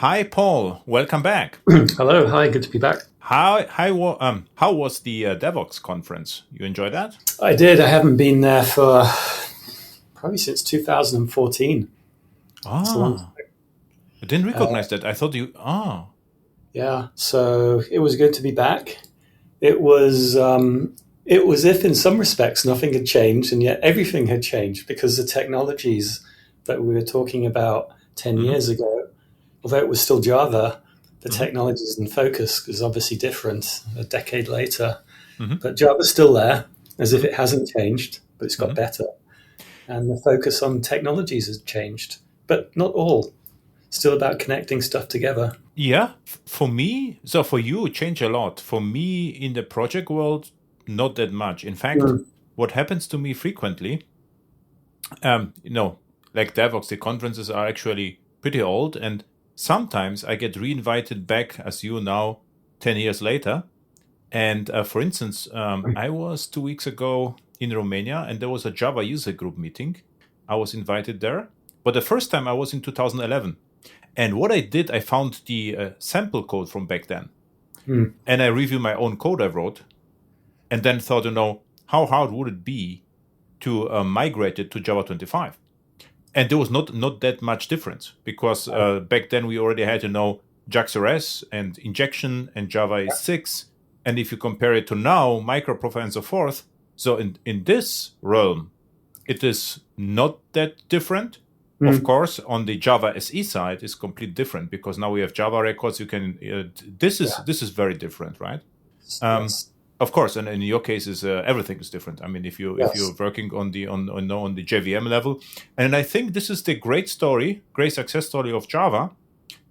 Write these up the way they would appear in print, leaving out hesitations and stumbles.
Hi, Paul. Welcome back. Hello, hi, good to be back. How was the Devoxx conference? You enjoyed that? I did. I haven't been there for probably since 2014. It's a long time. I didn't recognize that. I thought you. Yeah, so it was good to be back. It was if in some respects nothing had changed, and yet everything had changed because the technologies that we were talking about 10 Mm-hmm. years ago, although it was still Java, the Mm-hmm. technologies and focus is obviously different a decade later. Mm-hmm. But Java's still there, as if it hasn't changed, but it's got Mm-hmm. better. And the focus on technologies has changed, but not all. Still about connecting stuff together. Yeah, for me, so for you, it changed a lot. For me, in the project world, not that much. In fact, what happens to me frequently, like Devoxx, the conferences are actually pretty old, and sometimes I get reinvited back as you now, 10 years later. And for instance, I was 2 weeks ago in Romania, and there was a Java user group meeting. I was invited there, but the first time I was in 2011. And what I did, I found the sample code from back then, and I reviewed my own code I wrote, and then thought, how hard would it be to migrate it to Java 25? And there was not that much difference, because back then we already had JAX-RS and injection, and Java is 6. And if you compare it to now, microprofile and so forth, so in this realm, it is not that different. Of course, on the Java SE side, is completely different, because now we have Java records. You can this is very different, right? Yes. Of course, and in your case, everything is different. I mean, if you're working on the JVM level, and I think this is the great success story of Java,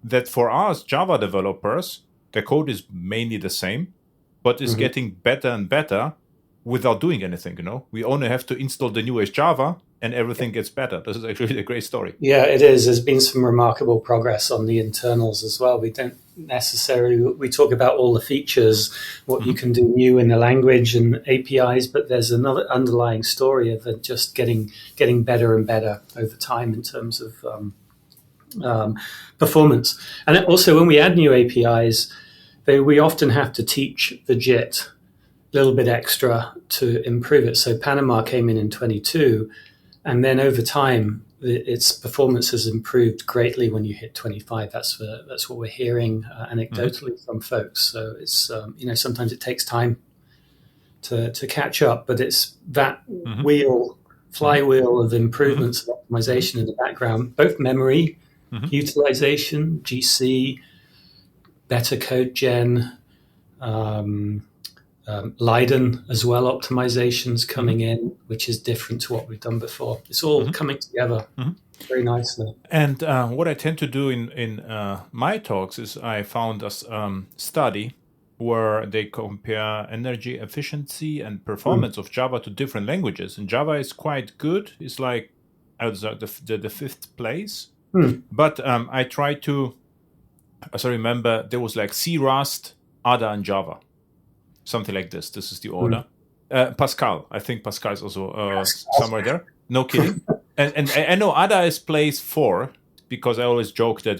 that for us Java developers, the code is mainly the same, but is getting better and better without doing anything. We only have to install the newest Java, and everything gets better. This is actually a great story. Yeah, it is. There's been some remarkable progress on the internals as well. We talk about all the features, what you can do new in the language and APIs, but there's another underlying story of it just getting better and better over time in terms of performance. And also, when we add new APIs, we often have to teach the JIT a little bit extra to improve it. So Panama came in 22, and then over time, its performance has improved greatly when you hit 25. That's what we're hearing anecdotally from folks. So it's sometimes it takes time to catch up, but it's that flywheel of improvements and optimization in the background, both memory utilization, GC, better code gen, Leiden as well, optimizations coming in, which is different to what we've done before. It's all coming together very nicely. And what I tend to do in my talks is, I found a study where they compare energy efficiency and performance of Java to different languages. And Java is quite good. It's like the fifth place. But I tried to, as I remember, there was like C, Rust, Ada, and Java. Something like this. This is the order. Pascal. I think Pascal is also somewhere there. No kidding. and I know Ada is place 4, because I always joke that,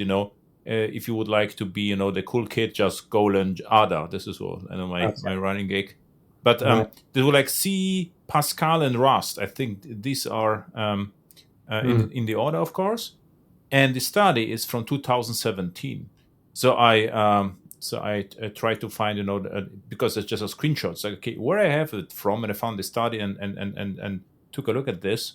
if you would like to be, the cool kid, just go learn Ada. This is what I know, my running gig. But there were like C, Pascal, and Rust. I think these are in the order, of course. And the study is from 2017. So I tried to find, because it's just a screenshot. It's like, okay, where I have it from, and I found the study and took a look at this.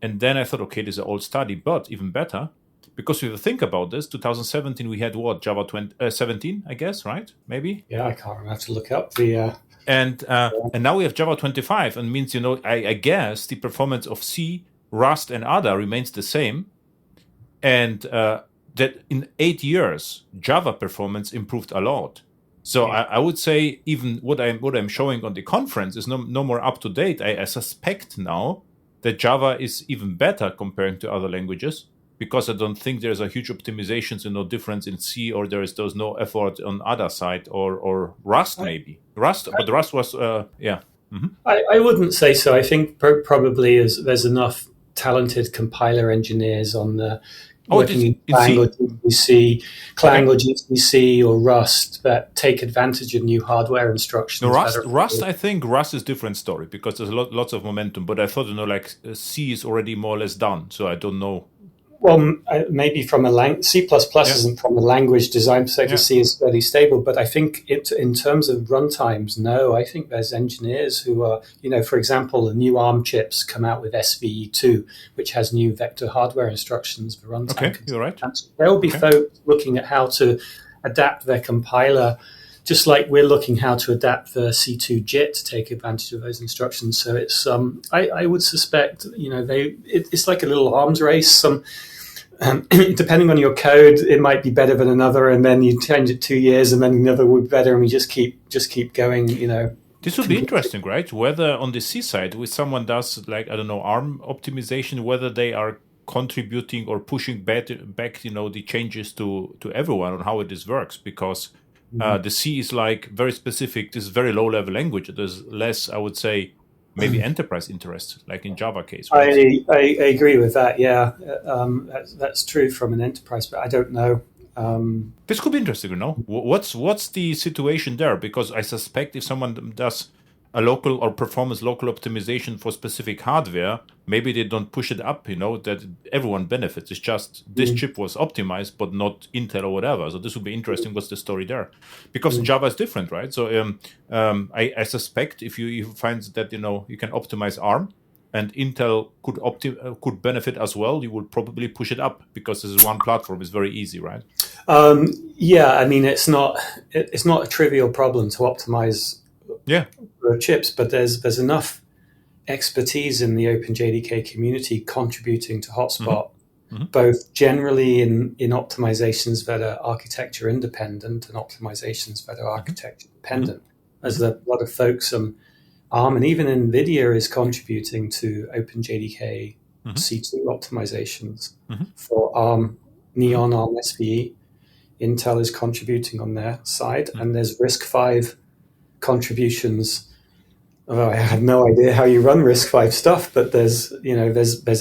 And then I thought, okay, this is an old study, but even better, because if you think about this, 2017, we had what, Java 17, I guess, right? Maybe? Yeah, I can't remember. I have to look up the... And now we have Java 25, and means, I guess the performance of C, Rust, and Ada remains the same. And that in 8 years, Java performance improved a lot. So I would say even what I'm showing on the conference is no more up to date. I suspect now that Java is even better comparing to other languages, because I don't think there's a huge optimizations and no difference in C, or there's no effort on other side, or Rust maybe. But Rust was I wouldn't say so. I think probably there's enough talented compiler engineers on the Oh, it working is in in Clang or C. GCC, Okay. or GCC or Rust that take advantage of new hardware No, instructions that Rust. are. Rust. I think Rust is different story because there's lots of momentum. But I thought, like C is already more or less done. So I don't know. Well, maybe from a C++ Yeah. isn't from a language design perspective. Yeah. C is fairly stable, but I think in terms of runtimes, no. I think there's engineers who are, for example, the new ARM chips come out with SVE2, which has new vector hardware instructions for runtime. Okay. You're right. There will be Okay. folks looking at how to adapt their compiler, just like we're looking how to adapt the C2 JIT to take advantage of those instructions. So it's I would suspect it's like a little arms race. Depending on your code, it might be better than another, and then you change it 2 years, and then another would be better, and we just keep going. This would be interesting, right? Whether on the C side, with someone does like I don't know ARM optimization, whether they are contributing or pushing back the changes to everyone on how it works, because the C is like very specific. This is very low level language. There's less, I would say, maybe enterprise interest, like in Java case, right? I agree with that. Yeah, that's true from an enterprise, but I don't know. This could be interesting, What's the situation there? Because I suspect if someone does a local or performance local optimization for specific hardware, maybe they don't push it up, that everyone benefits. It's just this chip was optimized, but not Intel or whatever. So this would be interesting. What's the story there? Because Java is different, right? So I suspect if you find that, you can optimize ARM, and Intel could benefit as well, you will probably push it up because this is one platform. It's very easy, right? Yeah, I mean, it's not a trivial problem to optimize for chips, but there's enough expertise in the OpenJDK community contributing to Hotspot, both generally in optimizations that are architecture independent and optimizations that are architecture dependent. There's a lot of folks ARM and even NVIDIA is contributing to OpenJDK C2 optimizations for ARM, Neon, ARM SVE. Intel is contributing on their side, and there's RISC-V contributions. Oh, I have no idea how you run RISC-V stuff, but there's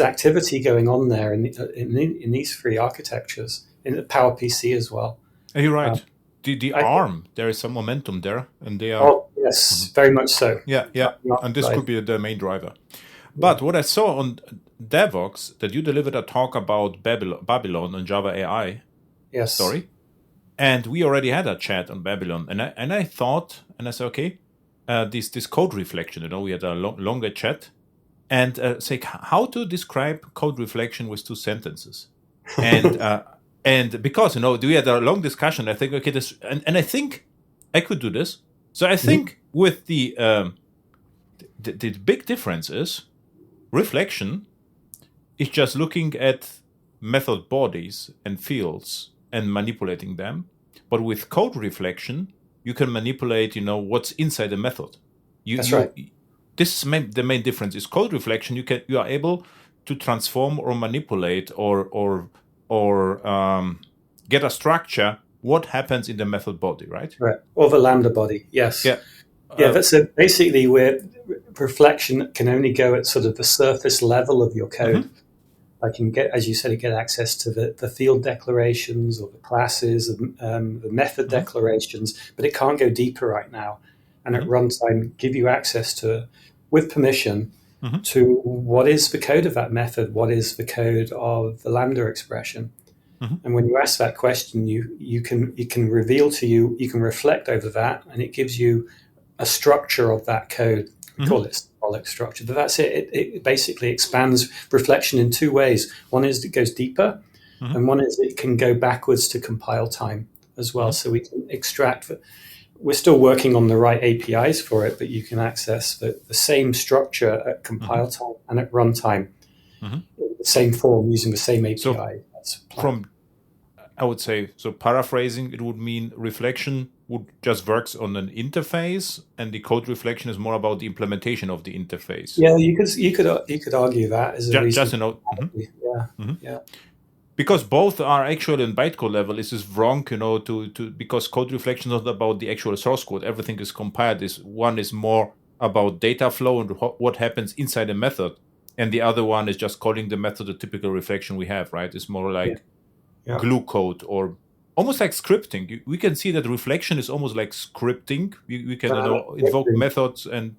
activity going on there in these three architectures, in the PowerPC as well. You're right. The ARM, there is some momentum there, and they are. Oh, yes, very much so. Yeah, and this could be the main driver. But what I saw on Devoxx, that you delivered a talk about Babylon and Java AI. Yes. Story. And we already had a chat on Babylon, and I thought, and I said, okay, this code reflection, we had a longer chat, and say how to describe code reflection with 2 sentences, and and because we had a long discussion. I think okay, this and I think I could do this. So I think with the big difference is reflection is just looking at method bodies and fields and manipulating them. But with code reflection, you can manipulate, what's inside the method. That's right. This is the main difference. Is code reflection. You are able to transform or manipulate or get a structure. What happens in the method body, right? Right. Or the Lambda body. Yes. Yeah. That's basically where reflection can only go at sort of the surface level of your code. I can get, as you said, get access to the field declarations or the classes, the method declarations, but it can't go deeper right now. And at runtime, give you access to, with permission, to what is the code of that method, what is the code of the Lambda expression. And when you ask that question, it can reveal to you, you can reflect over that, and it gives you a structure of that code. We call it symbolic structure, but that's it. It basically expands reflection in 2 ways. One is it goes deeper, and one is it can go backwards to compile time as well. So we can extract. We're still working on the right APIs for it, but you can access the same structure at compile time and at runtime, in the same form using the same API. So I would say, paraphrasing, it would mean reflection would just works on an interface, and the code reflection is more about the implementation of the interface. Yeah, you could argue that as a reason. Yeah. Because both are actually on bytecode level. This is wrong, because code reflection is not about the actual source code. Everything is compiled. This one is more about data flow and what happens inside a method, and the other one is just calling the method a typical reflection we have, right? It's more like glue code or almost like scripting. We can see that reflection is almost like scripting. We can invoke methods, and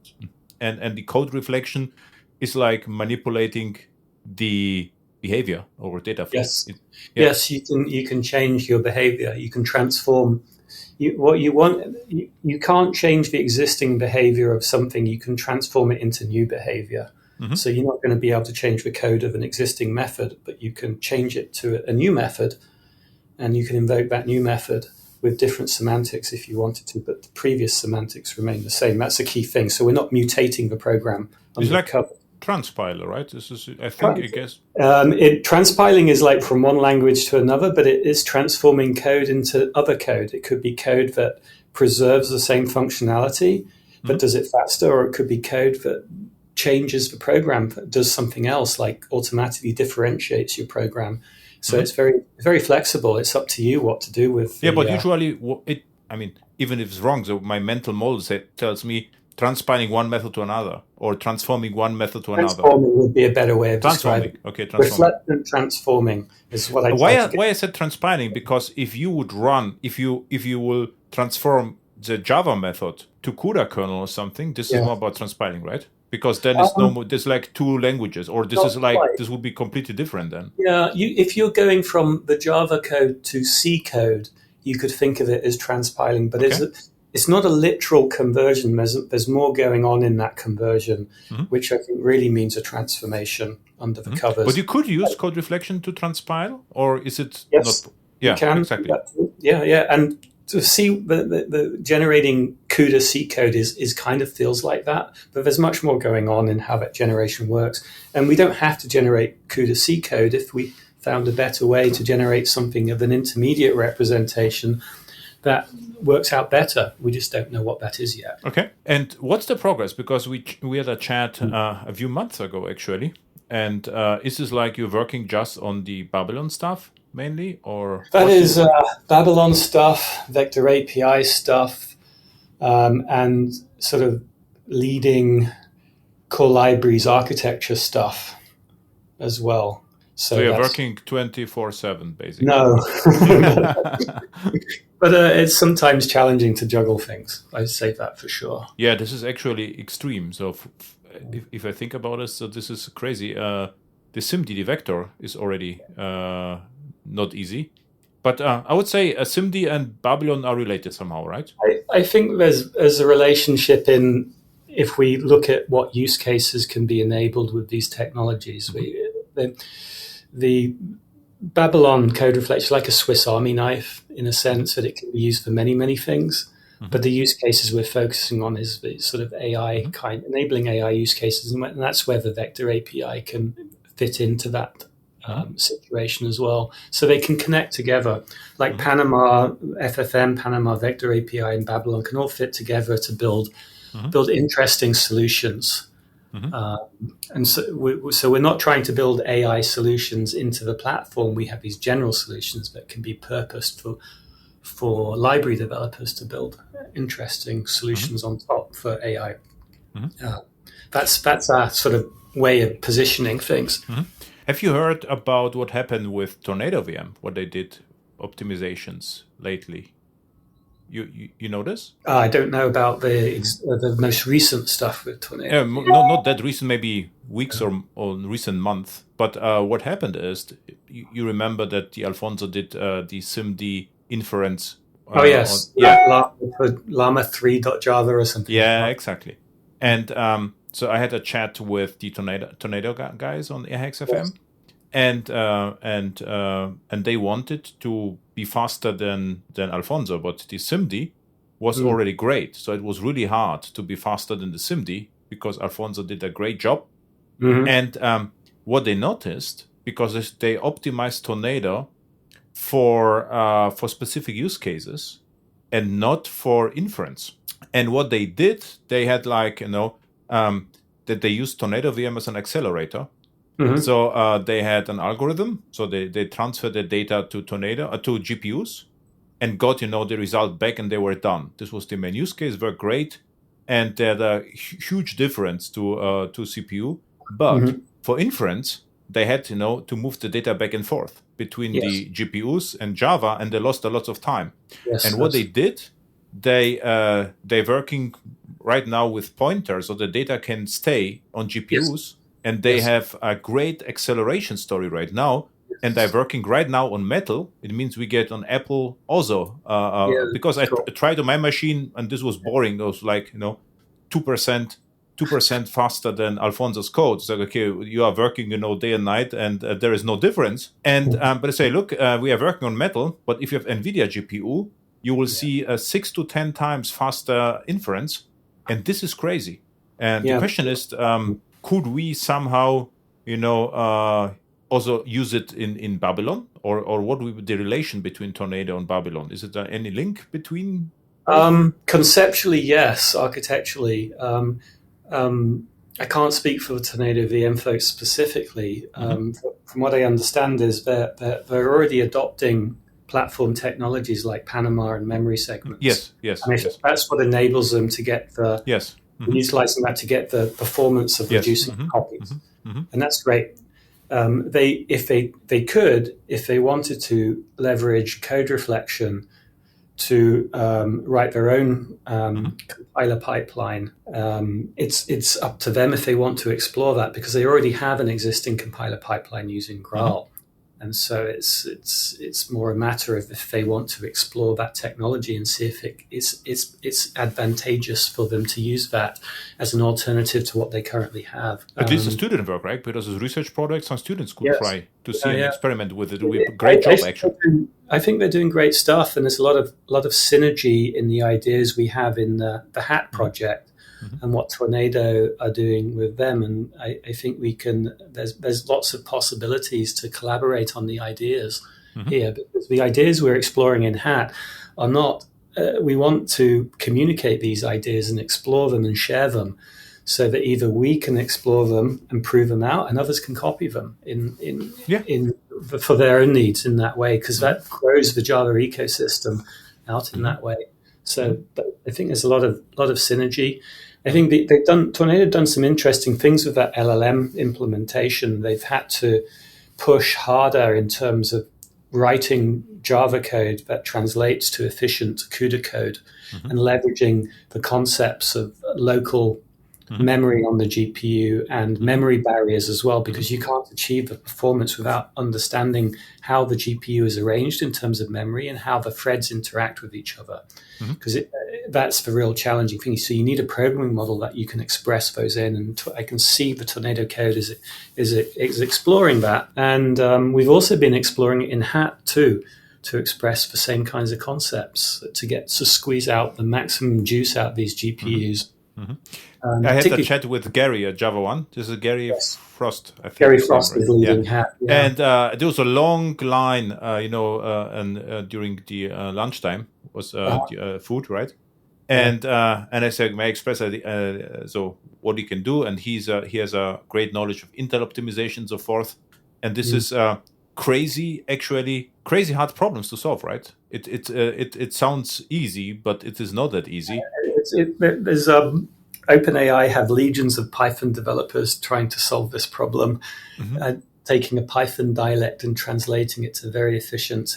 the code reflection is like manipulating the behavior over data flow. Yes, yes, you can change your behavior. You can transform what you want. You can't change the existing behavior of something. You can transform it into new behavior. Mm-hmm. So you're not going to be able to change the code of an existing method, but you can change it to a new method, and you can invoke that new method with different semantics if you wanted to, but the previous semantics remain the same. That's a key thing. So we're not mutating the program. It's like transpiler, right? This is, I guess. Transpiling is like from one language to another, but it is transforming code into other code. It could be code that preserves the same functionality, but does it faster, or it could be code that changes the program, that does something else, like automatically differentiates your program. So it's very, very flexible. It's up to you what to do with. But usually, even if it's wrong, so my mental model tells me transpiling one method to another, or transforming one method to another. Transforming would be a better way of describing it. Okay, transforming. Reflectant transforming is what I. Why I said transpiling? Because if you would run, if you will there's the Java method to CUDA kernel or something, this is more about transpiling, right? Because then it's no more, there's like two languages, or this is like this would be completely different then. Yeah, if you're going from the Java code to C code, you could think of it as transpiling, but it's not a literal conversion. There's more going on in that conversion, which I think really means a transformation under the covers. But you could use code reflection to transpile, or is it not? Yeah, you can. Exactly. Yeah. And to see the generating CUDA C code is kind of feels like that, but there's much more going on in how that generation works. And we don't have to generate CUDA C code if we found a better way to generate something of an intermediate representation that works out better. We just don't know what that is yet. Okay. And what's the progress? Because we had a chat a few months ago, actually. And is this like you're working just on the Babylon stuff mainly, or that is Babylon stuff, Vector API stuff, and sort of leading core libraries architecture stuff as well. So you're working 24/7, basically. No, but it's sometimes challenging to juggle things. I'd say that for sure. Yeah, this is actually extreme. So if I think about it, so this is crazy. The SIMD, the vector, is already not easy. But I would say SIMD and Babylon are related somehow, right? I think there's a relationship in, if we look at what use cases can be enabled with these technologies. The Babylon code reflects like a Swiss Army knife in a sense that it can be used for many, many things. But the use cases we're focusing on is the sort of AI enabling AI use cases. And that's where the Vector API can fit into that situation as well. So they can connect together. Like Panama, FFM, Panama Vector API, and Babylon can all fit together to build interesting solutions. And so we're not trying to build AI solutions into the platform. We have these general solutions that can be purposed for library developers to build interesting solutions on top for AI. That's our sort of way of positioning things. Have you heard about what happened with Tornado VM? What they did optimizations lately? You know this? I don't know about the most recent stuff with Tornado. Not that recent, maybe weeks or recent month. But what happened is, you remember that the Alfonso did the SIMD inference. Yes. Llama 3.java or something. Yeah, exactly. And so I had a chat with the Tornado guys on AirHacksFM, and they wanted to be faster than Alfonso, but the SIMD was already great. So it was really hard to be faster than the SIMD because Alfonso did a great job. And what they noticed, because they optimized Tornado for specific use cases and not for inference. And what they did, they had that they used Tornado VM as an accelerator. So they had an algorithm. So they transferred the data to Tornado to GPUs and got the result back, and they were done. This was the main use case. Were great, and they had a huge difference to CPU. But for inference, they had, to move the data back and forth between Yes. the GPUs and Java, and they lost a lot of time. Yes, and what they did, they're working right now with pointers, so the data can stay on GPUs, Yes. and they Yes. have a great acceleration story right now. And they're working right now on Metal. It means we get on Apple also, because I tried on my machine, and this was boring. It was like 2% faster than Alfonso's code. It's like, okay, you are working, day and night, and there is no difference. And but I say, look, we are working on Metal, but if you have NVIDIA GPU, you will see a 6 to 10 times faster inference, and this is crazy. And the question is, could we somehow, also use it in Babylon, or what would be the relation between Tornado and Babylon? Is it any link between? Conceptually, yes. Architecturally, I can't speak for the Tornado VM folks specifically. From what I understand, is they're already adopting platform technologies like Panama and memory segments. Yes. And I think that's what enables them to get utilizing that to get the performance of reducing copies, and that's great. If they wanted to leverage code reflection to write their own compiler pipeline, it's up to them if they want to explore that, because they already have an existing compiler pipeline using Graal. And so it's more a matter of if they want to explore that technology and see if it's advantageous for them to use that as an alternative to what they currently have. At least the student work, right? Because as research projects, some students could try to see and experiment with it. Great job, actually. I think they're doing great stuff, and there's a lot of synergy in the ideas we have in the Hat project. And what Tornado are doing with them, and I think we can. There's lots of possibilities to collaborate on the ideas here, because the ideas we're exploring in Hat are not. We want to communicate these ideas and explore them and share them, so that either we can explore them and prove them out, and others can copy them for their own needs in that way, because that grows the Java ecosystem out in that way. So I think there's a lot of synergy. I think Tornado have done some interesting things with that LLM implementation. They've had to push harder in terms of writing Java code that translates to efficient CUDA code, and leveraging the concepts of local memory on the GPU and memory barriers as well, because you can't achieve the performance without understanding how the GPU is arranged in terms of memory and how the threads interact with each other, because that's the real challenging thing. So you need a programming model that you can express those in, and I can see the Tornado code is exploring that. And we've also been exploring it in Hat too, to express the same kinds of concepts, to squeeze out the maximum juice out of these GPUs. I had a chat with Gary at Java 1. This is Gary Frost, I think. Gary Frost is leading Hat. Yeah. And there was a long line, and during the lunchtime was food, right? And I said, may I express so what he can do? And he has a great knowledge of Intel optimization and so forth. And this is crazy hard problems to solve, right? It sounds easy, but it is not that easy. There's OpenAI have legions of Python developers trying to solve this problem, taking a Python dialect and translating it to very efficient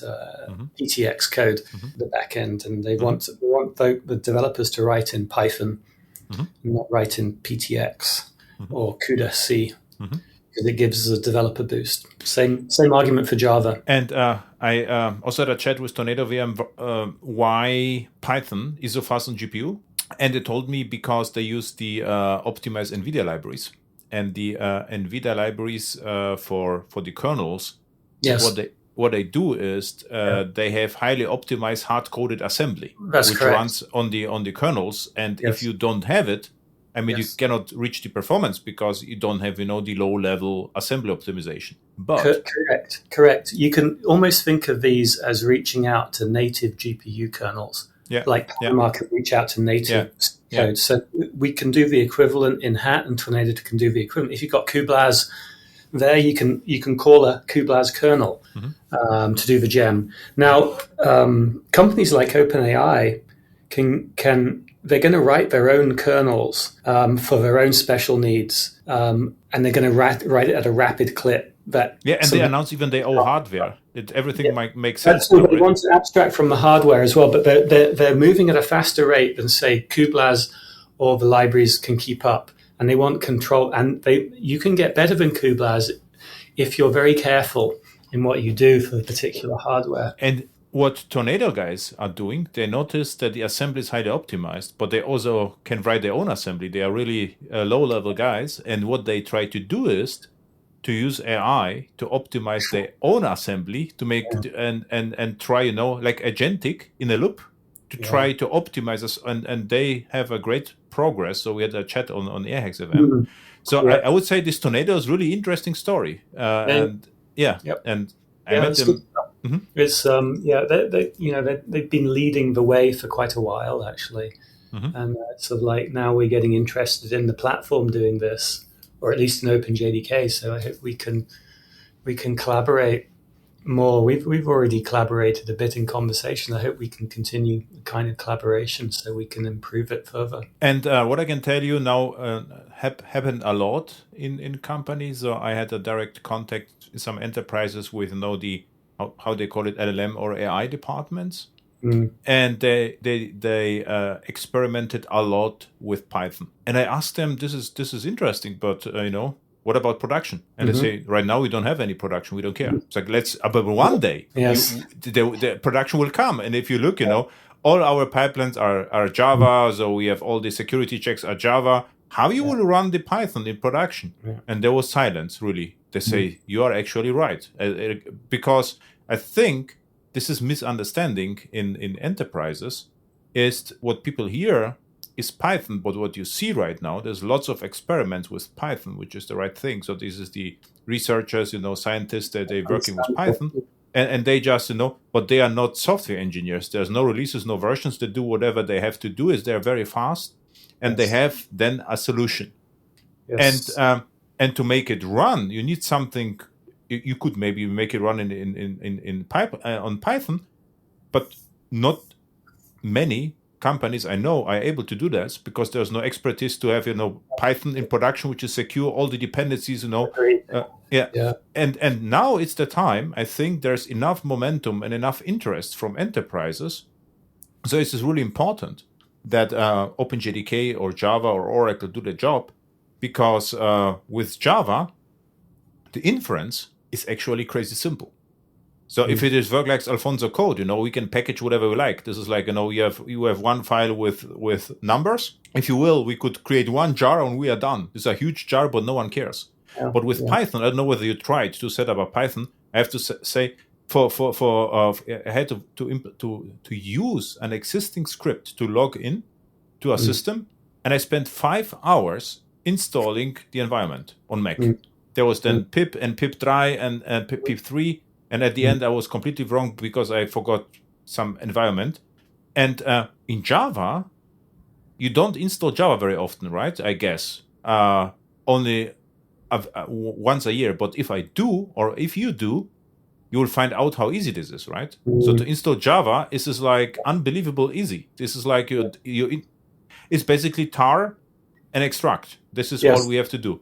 PTX code, the back end, and they want the developers to write in Python, not write in PTX or CUDA C. Because it gives us a developer boost. Same argument for Java. And I also had a chat with Tornado VM why Python is so fast on GPU. And they told me because they use the optimized NVIDIA libraries. And the NVIDIA libraries for the kernels, what they do is they have highly optimized hard-coded assembly, which runs on the kernels. And if you don't have it, I mean, you cannot reach the performance because you don't have, the low-level assembly optimization. But correct. You can almost think of these as reaching out to native GPU kernels, like Panama can reach out to native code. So we can do the equivalent in Hat, and Tornado can do the equivalent. If you've got cuBLAS there, you can call a cuBLAS kernel to do the gem. Now, companies like OpenAI they're going to write their own kernels for their own special needs, and they're going to write it at a rapid clip that. Yeah, and they announce even their own hardware. Everything might make sense. That's they want to abstract from the hardware as well, but they're moving at a faster rate than, say, kubelabs or the libraries can keep up. And they want control. And you can get better than kubelabs if you're very careful in what you do for the particular hardware. And what Tornado guys are doing, they notice that the assembly is highly optimized, but they also can write their own assembly. They are really low-level guys. And what they try to do is to use AI to optimize their own assembly to make and try, like agentic in a loop to try to optimize us. And they have a great progress. So we had a chat on Airhacks FM. Mm-hmm. So I would say this Tornado is really interesting story. And I met them. Mm-hmm. It's they've been leading the way for quite a while actually, and it's sort of like now we're getting interested in the platform doing this, or at least in OpenJDK. So I hope we can collaborate more. We've already collaborated a bit in conversation. I hope we can continue the kind of collaboration so we can improve it further. And what I can tell you now happened a lot in companies. So I had a direct contact in some enterprises with the how they call it, LLM or AI departments. And they experimented a lot with Python. And I asked them, this is interesting, but what about production? And they say, right now we don't have any production. We don't care. It's like, but one day, the production will come. And if you look, all our pipelines are Java. So we have all the security checks are Java. How you will run the Python in production? And there was silence, really. They say, you are actually right. Because I think this is misunderstanding in enterprises, is what people hear is Python, but what you see right now, there's lots of experiments with Python, which is the right thing. So this is the researchers, scientists that they're working with Python, and they just, but they are not software engineers. There's no releases, no versions. They do whatever they have to do. Is they're very fast, and they have then a solution. And to make it run, you need something. You could maybe make it run on Python, but not many companies I know are able to do this because there's no expertise to have Python in production, which is secure, all the dependencies. And now it's the time. I think there's enough momentum and enough interest from enterprises. So it's really important that OpenJDK or Java or Oracle do the job. Because with Java, the inference is actually crazy simple. So if it is work like Alfonso code, we can package whatever we like. This is like, you have one file with numbers. If you will, we could create one jar and we are done. It's a huge jar, but no one cares. Yeah. But with Python, I don't know whether you tried to set up a Python. I have to say, I had to use an existing script to log in to a system, and I spent 5 hours installing the environment on Mac. There was then pip and pip-dry and pip3, and at the end I was completely wrong because I forgot some environment. And in Java, you don't install Java very often, right? I guess only once a year. But if I do, or if you do, you will find out how easy this is, right? So to install Java is like unbelievable easy. This is like it's basically tar and extract. This is all we have to do.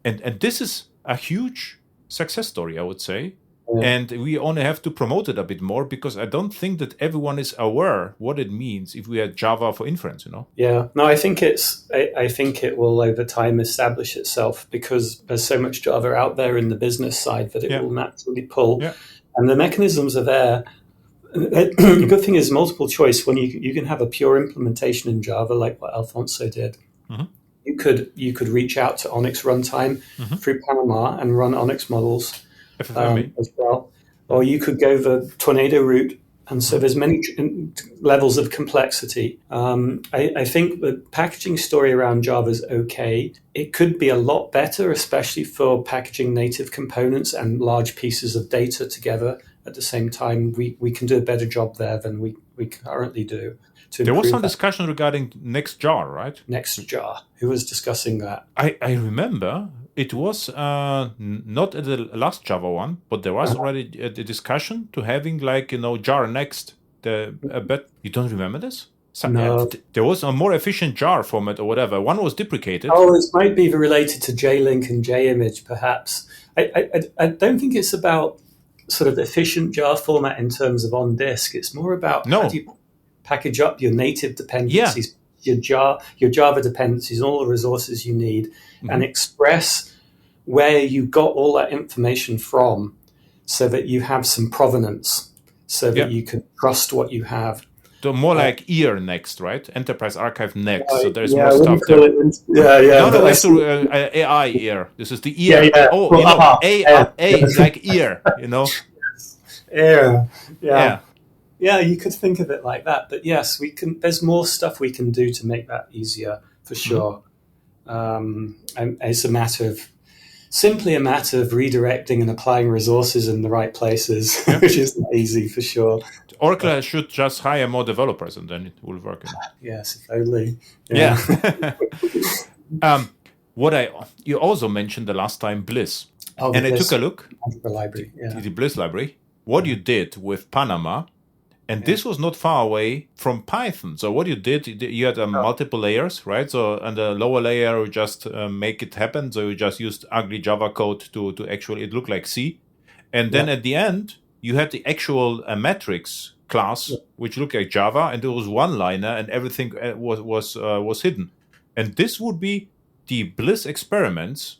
And this is a huge success story, I would say. And we only have to promote it a bit more because I don't think that everyone is aware what it means if we had Java for inference, Yeah, no, I think it will over time establish itself because there's so much Java out there in the business side that it will naturally pull. Yeah. And the mechanisms are there. The good thing is multiple choice. When you can have a pure implementation in Java like what Alfonso did. You could reach out to Onyx runtime through Panama and run Onyx models as well, or you could go the Tornado route. And so there's many levels of complexity. I think the packaging story around Java is okay. It could be a lot better, especially for packaging native components and large pieces of data together at the same time. We can do a better job there than we currently do. There was some discussion regarding Nextjar, right? Nextjar. Who was discussing that? I remember it was not at the last Java one, but there was already a discussion to having jar next. But you don't remember this? So, No. there was a more efficient jar format or whatever. One was deprecated. Oh, it might be related to JLink and JImage, perhaps. I don't think it's about sort of efficient jar format in terms of on disk. It's more about how do you package up your native dependencies, your Java dependencies, all the resources you need, and express where you got all that information from, so that you have some provenance, so that you can trust what you have. So more like EAR next, right? Enterprise Archive next. So there's yeah, more stuff there. No, it's AI EAR. This is the EAR. Yeah. Oh, you know, A is like EAR, you know? Yeah, you could think of it like that. But yes, we can. There's more stuff we can do to make that easier, for sure. And it's simply a matter of redirecting and applying resources in the right places, which is not easy, for sure. Oracle should just hire more developers, and then it will work. Yes, if only. Yeah. You also mentioned the last time BLISS, and I took a look. The library, the BLISS library. What you did with Panama, and this was not far away from Python. So what you did, you had multiple layers, right? So on the lower layer, you just make it happen. So you just used ugly Java code to actually it looked like C, and then at the end you had the actual metrics class, which looked like Java, and there was one liner, and everything was hidden. And this would be the BLISS experiments.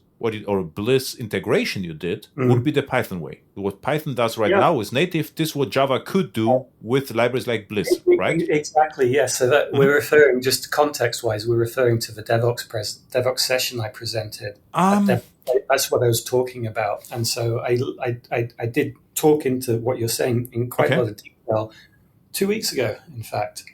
Or BLISS integration you did would be the Python way. What Python does right now is native. This is what Java could do with libraries like BLISS, right? Exactly, yes. So that we're referring, just context-wise, we're referring to the Devoxx session I presented. That's what I was talking about. And so I did talk into what you're saying in quite a lot of detail 2 weeks ago, in fact.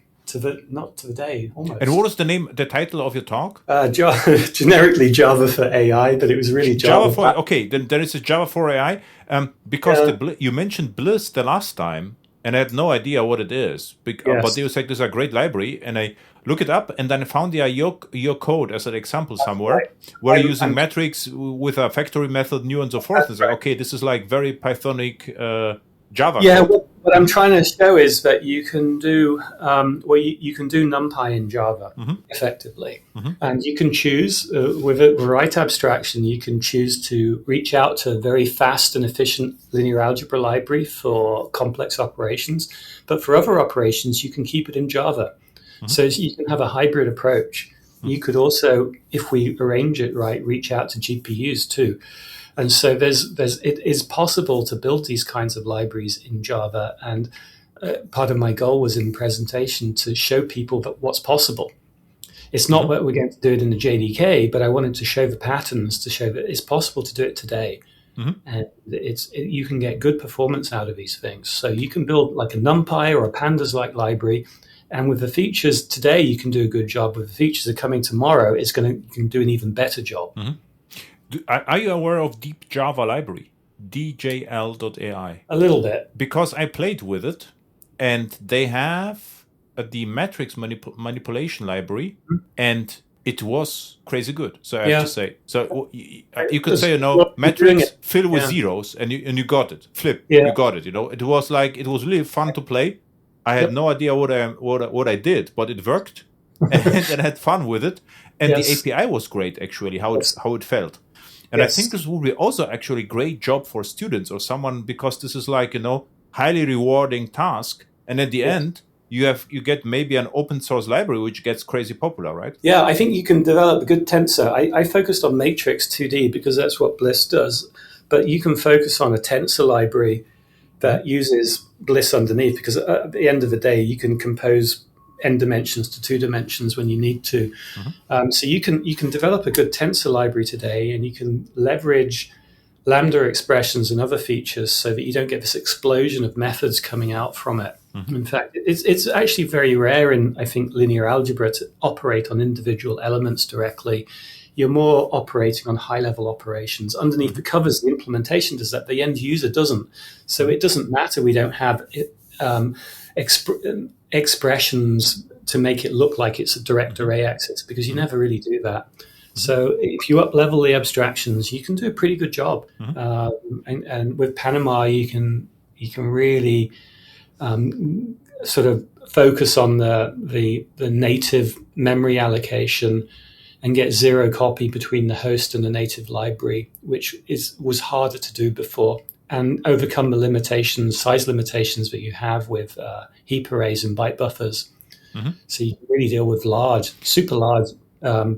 Not to the day, almost. And what was the title of your talk? Generically Java for AI, but it was really Java for okay, then there is a Java for AI. Because you mentioned BLISS the last time, and I had no idea what it is. But they was like, this is a great library, and I look it up, and then I found your code as an example somewhere, where you're using metrics with a factory method, new and so forth. It's like, okay, this is like very Pythonic Java. Yeah, what I'm trying to show is that you can do you can do NumPy in Java effectively, and you can choose with a right abstraction. You can choose to reach out to a very fast and efficient linear algebra library for complex operations, but for other operations, you can keep it in Java. So you can have a hybrid approach. You could also, if we arrange it right, reach out to GPUs too. And so it is possible to build these kinds of libraries in Java. And part of my goal was in presentation to show people that what's possible. It's not that we're going to do it in the JDK, but I wanted to show the patterns to show that it's possible to do it today. And you can get good performance out of these things. So you can build like a NumPy or a Pandas-like library. And with the features today, you can do a good job. With the features that are coming tomorrow, you can do an even better job. Are you aware of Deep Java library, djl.ai? A little bit. Because I played with it, and they have the metrics manipulation library, and it was crazy good. So I have to say. So you could say, metrics fill with zeros, and you got it. You got it. It was really fun to play. I had no idea what I did, but it worked, and I had fun with it. And the API was great, actually, how it felt. And I think this will be also actually a great job for students or someone, because this is like, highly rewarding task. And at the end, you get maybe an open source library, which gets crazy popular, right? Yeah, I think you can develop a good tensor. I focused on matrix 2D because that's what BLISS does. But you can focus on a tensor library that uses BLISS underneath, because at the end of the day, you can compose n dimensions to 2 dimensions when you need to. So you can develop a good tensor library today, and you can leverage lambda expressions and other features so that you don't get this explosion of methods coming out from it. In fact, it's actually very rare in, I think, linear algebra to operate on individual elements directly. You're more operating on high-level operations. Underneath the covers, the implementation does that. The end user doesn't. So it doesn't matter. We don't have expressions to make it look like it's a direct array access, because you never really do that. So if you up-level the abstractions, you can do a pretty good job. And with Panama, you can really sort of focus on the native memory allocation and get zero copy between the host and the native library, which was harder to do before, and overcome the size limitations that you have with heap arrays and byte buffers. Mm-hmm. So you can really deal with super large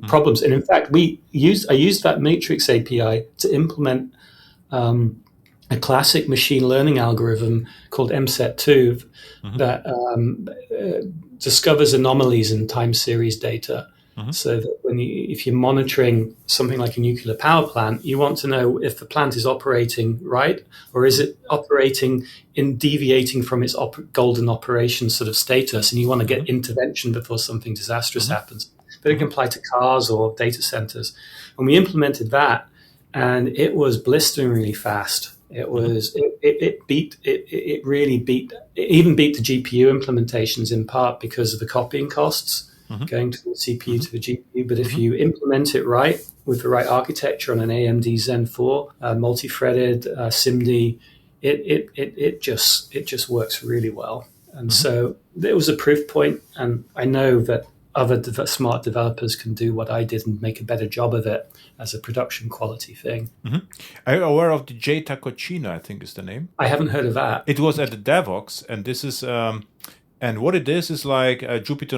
problems. And in fact, I used that matrix API to implement a classic machine learning algorithm called MSET2 that discovers anomalies in time series data. So that if you're monitoring something like a nuclear power plant, you want to know if the plant is operating right, or is it operating deviating from its golden operation sort of status, and you want to get intervention before something disastrous happens. But it can apply to cars or data centers. And we implemented that, and it was blisteringly fast. It was it really beat the GPU implementations, in part because of the copying costs. Going to the CPU to the GPU, but if you implement it right with the right architecture on an AMD Zen 4, multi-threaded SIMD, it just works really well. And so it was a proof point, and I know that other smart developers can do what I did and make a better job of it as a production quality thing. Are you aware of the J-Tacochino, I think is the name? I haven't heard of that. It was at the Devoxx, and this is... and what it is like Jupyter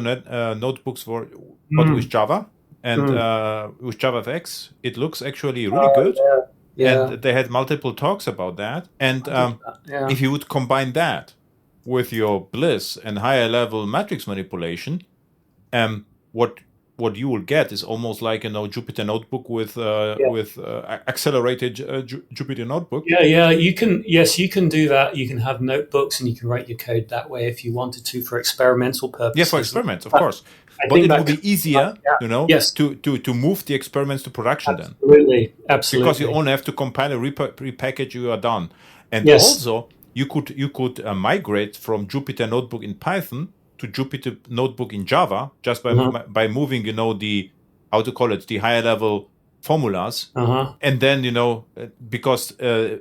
notebooks but with Java and with JavaFX. It looks actually really good. Yeah. And they had multiple talks about that. And if you would combine that with your BLISS and higher level matrix manipulation, what you will get is almost like Jupyter notebook with accelerated Jupyter notebook. You can do that. You can have notebooks and you can write your code that way if you wanted to for experimental purposes. Yeah, for experiments, of course. But it would be easier, to move the experiments to production then. Absolutely. Because you only have to compile and repackage, you are done. And also, you could migrate from Jupyter notebook in Python to Jupyter notebook in Java just by moving, the higher level formulas. And then, because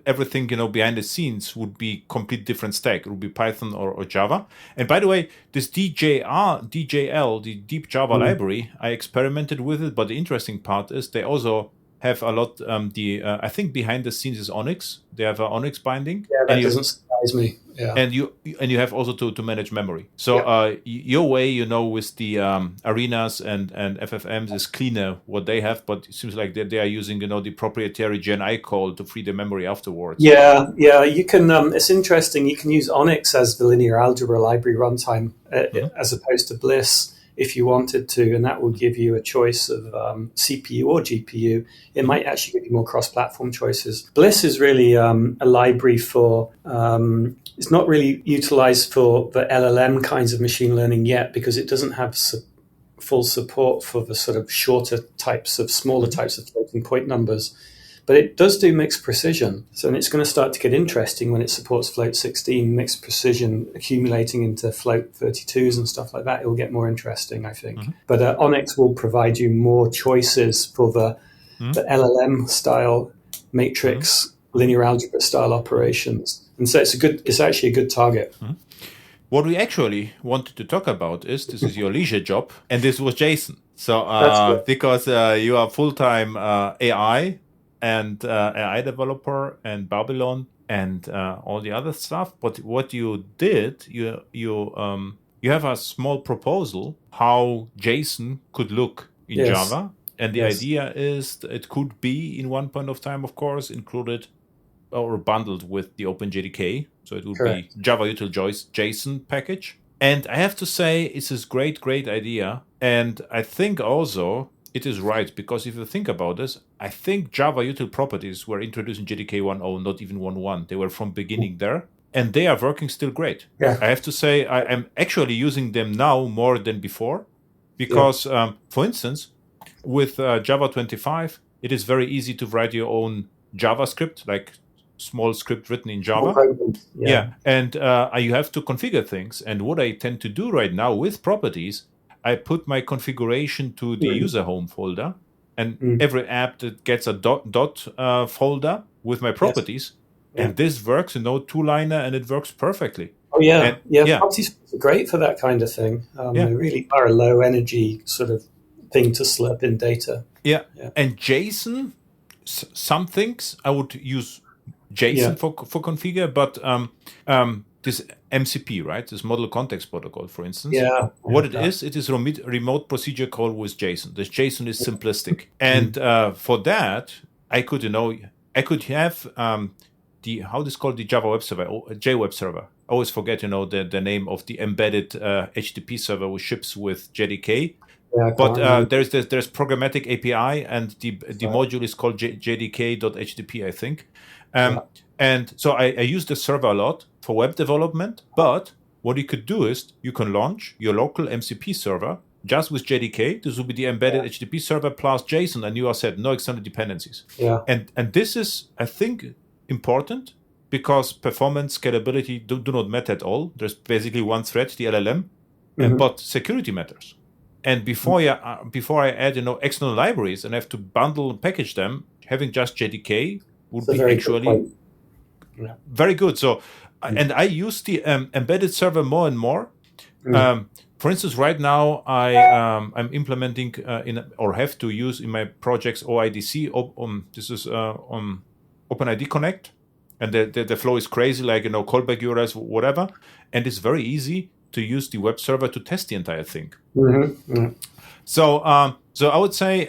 everything, behind the scenes would be complete different stack. It would be Python or Java. And by the way, this DJL, the Deep Java library, I experimented with it. But the interesting part is they also have a lot, I think behind the scenes is Onyx. They have an Onyx binding. Yeah, that doesn't surprise me. Yeah. And you have also to manage memory. So your way, with the arenas and FFMs is cleaner what they have, but it seems like they are using the proprietary Gen I call to free the memory afterwards. Yeah. You can. It's interesting. You can use Onyx as the linear algebra library runtime as opposed to BLISS if you wanted to, and that will give you a choice of CPU or GPU. It might actually give you more cross-platform choices. BLISS is really a library for, it's not really utilized for the LLM kinds of machine learning yet because it doesn't have full support for the sort of smaller types of floating point numbers. But it does do mixed precision. So it's going to start to get interesting when it supports float 16, mixed precision accumulating into float 32s and stuff like that. It will get more interesting, I think. But Onyx will provide you more choices for the LLM style matrix, linear algebra style operations. And so it's actually a good target. What we actually wanted to talk about is, this is your leisure job, and this was JSON. So because you are full-time AI and AI developer and Babylon and all the other stuff. But what you did, you have a small proposal how JSON could look in Java. And the idea is it could be in one point of time, of course, included or bundled with the OpenJDK. So it would be java.util.json package. And I have to say, it's a great idea. And I think also it is right, because if you think about this, I think Java util properties were introduced in JDK 1.0, not even 1.1. They were from beginning there, and they are working still great. I have to say, I am actually using them now more than before, because, for instance, with Java 25, it is very easy to write your own JavaScript, like small script written in Java. And you have to configure things. And what I tend to do right now with properties, I put my configuration to the user home folder, and every app that gets a dot folder with my properties, and this works, two-liner, and it works perfectly. Oh yeah, yeah, proxies are great for that kind of thing. They really are a low energy sort of thing to slurp in data. Yeah. And JSON, some things I would use JSON for configure, but this MCP, right? This model context protocol, for instance. What it is remote procedure call with JSON. This JSON is simplistic, and for that I could have how this called the Java web server, JWeb server. I always forget the name of the embedded HTTP server which ships with JDK. But there's programmatic API, and the module is called jdk.htp, I think. And so I use the server a lot for web development. But what you could do is you can launch your local MCP server just with JDK. This will be the embedded HTTP server plus JSON, and you are set, no external dependencies. And this is, I think, important because performance, scalability do not matter at all. There's basically one thread, the LLM, but security matters. And before I add external libraries and have to bundle and package them, having just JDK would be actually very good. So, and I use the embedded server more and more. For instance, right now I'm implementing or have to use in my projects OIDC. This is on OpenID Connect, and the flow is crazy, like callback URLs, whatever, and it's very easy to use the web server to test the entire thing. So I would say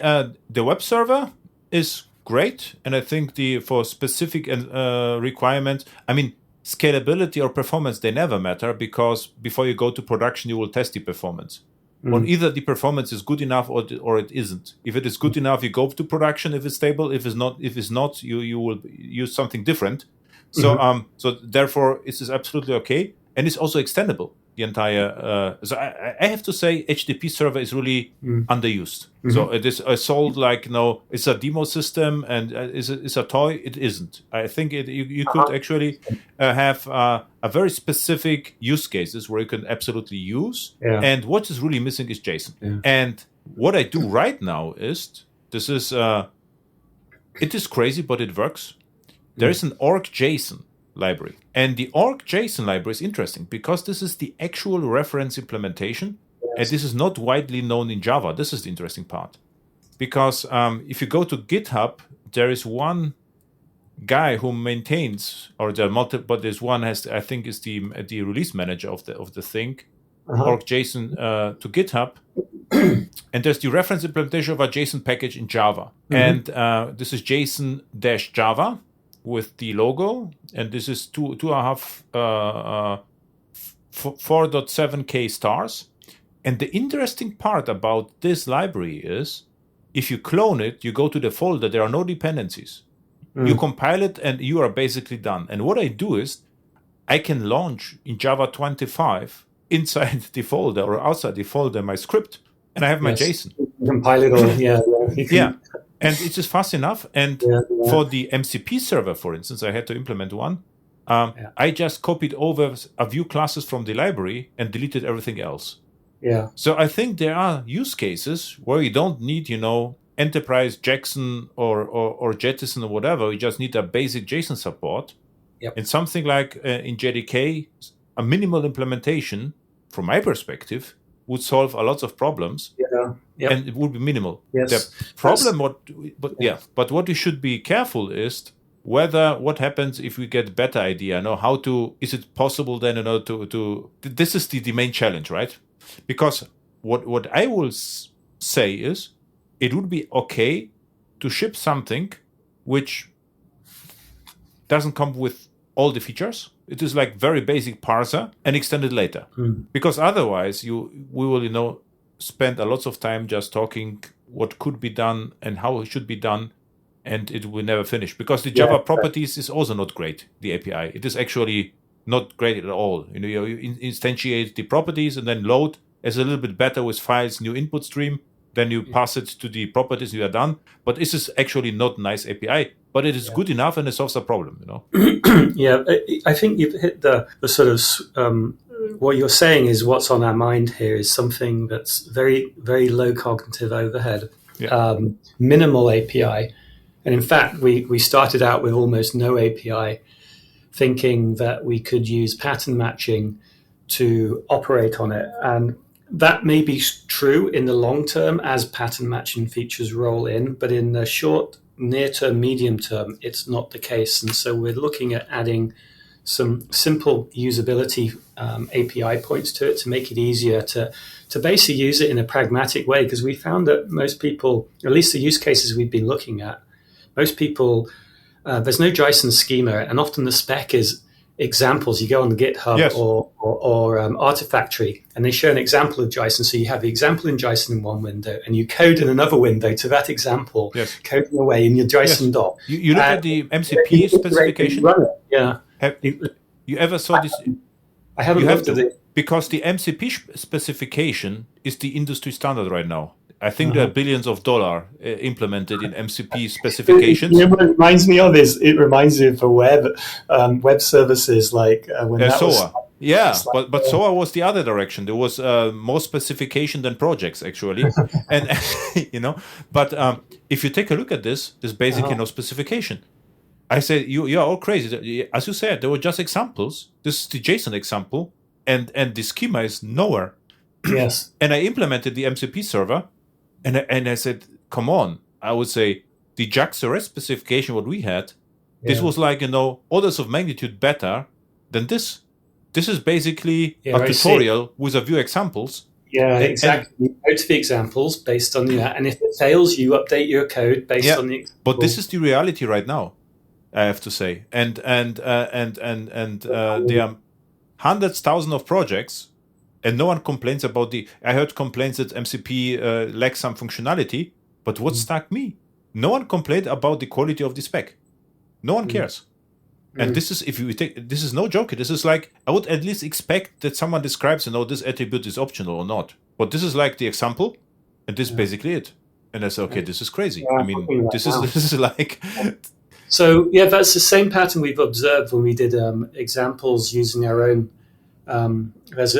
the web server is great, and I think for specific requirements, I mean, scalability or performance, they never matter, because before you go to production, you will test the performance. On either the performance is good enough or it isn't. If it is good enough, you go to production. If it's stable, if it's not, you will use something different. So so therefore, it is absolutely okay, and it's also extendable. The entire so I have to say HTTP server is really underused. So it is sold like it's a demo system and it's a toy. It isn't. I think you could actually have a very specific use cases where you can absolutely use. And what is really missing is JSON. And what I do right now is it is crazy, but it works. There is an org.json library. And the org.json library is interesting because this is the actual reference implementation. And this is not widely known in Java. This is the interesting part. Because if you go to GitHub, there is one guy who maintains, or there are multiple, but there's one I think is the release manager of the thing, org.json to GitHub. And there's the reference implementation of a JSON package in Java. And this is JSON-Java. With the logo, and this is 4.7K stars. And the interesting part about this library is, if you clone it, you go to the folder, there are no dependencies. You compile it, and you are basically done. And what I do is, I can launch in Java 25 inside the folder or outside the folder my script, and I have my JSON. Compile it all, And it's just fast enough. And for the MCP server, for instance, I had to implement one. I just copied over a few classes from the library and deleted everything else. So I think there are use cases where you don't need, enterprise Jackson or Jettison or whatever. You just need a basic JSON support. And something like in JDK, a minimal implementation, from my perspective, would solve a lot of problems, and it would be minimal. The problem, but what we should be careful is what happens if we get better idea. Is it possible then? This is the main challenge, right? Because what I will say is, it would be okay to ship something which doesn't come with all the features. It is like very basic parser and extend it later. Because otherwise we will, spend a lot of time just talking what could be done and how it should be done, and it will never finish. Because the Java properties is also not great, the API. It is actually not great at all. You instantiate the properties and then load as a little bit better with files, new input stream. Then you pass it to the properties, you are done. But this is actually not nice API. But it is good enough, and it solves a problem, I think you've hit the sort of what you're saying is what's on our mind here is something that's very, very low cognitive overhead, minimal API. And in fact, we started out with almost no API. thinking that we could use pattern matching to operate on it. And that may be true in the long term as pattern matching features roll in, but in the short, near term, medium term, it's not the case. And so we're looking at adding some simple usability API points to it to make it easier to basically use it in a pragmatic way, because we found that most people, at least the use cases we've been looking at, most people, there's no JSON schema, and often the spec is examples. You go on the GitHub Yes. or Artifactory, and they show an example of JSON. So you have the example in JSON in one window, and you code in another window to that example, Yes. coding away in your JSON Yes. doc. You look at the MCP specification. Yeah. Have you ever saw this? I haven't You have looked at to, it. because the MCP specification is the industry standard right now. I think there are billions of dollars implemented in MCP specifications. You know what it reminds me of is it reminds me of a web services like when that was. SOA. Yeah, but SOA was the other direction. There was more specification than projects actually, and But if you take a look at this, there's basically no specification. I say you're all crazy. As you said, there were just examples. This is the JSON example, and the schema is nowhere. Yes. And I implemented the MCP server, and I said, come on. I would say the JAX-RS specification, what we had, this was like, orders of magnitude better than this. This is basically a tutorial with a few examples. Yeah, exactly. You go to the examples based on that, and if it fails, you update your code based on the example. But this is the reality right now, I have to say. And there are hundreds, thousands of projects, and no one complains about I heard complaints that MCP lacks some functionality, but what stuck me? No one complained about the quality of the spec. No one cares. And this is, this is no joke. This is like, I would at least expect that someone describes, this attribute is optional or not. But this is like the example, and this is basically it. And I say, okay, this is crazy. Yeah, I mean, this is like... So, yeah, that's the same pattern we've observed when we did examples using our own. There's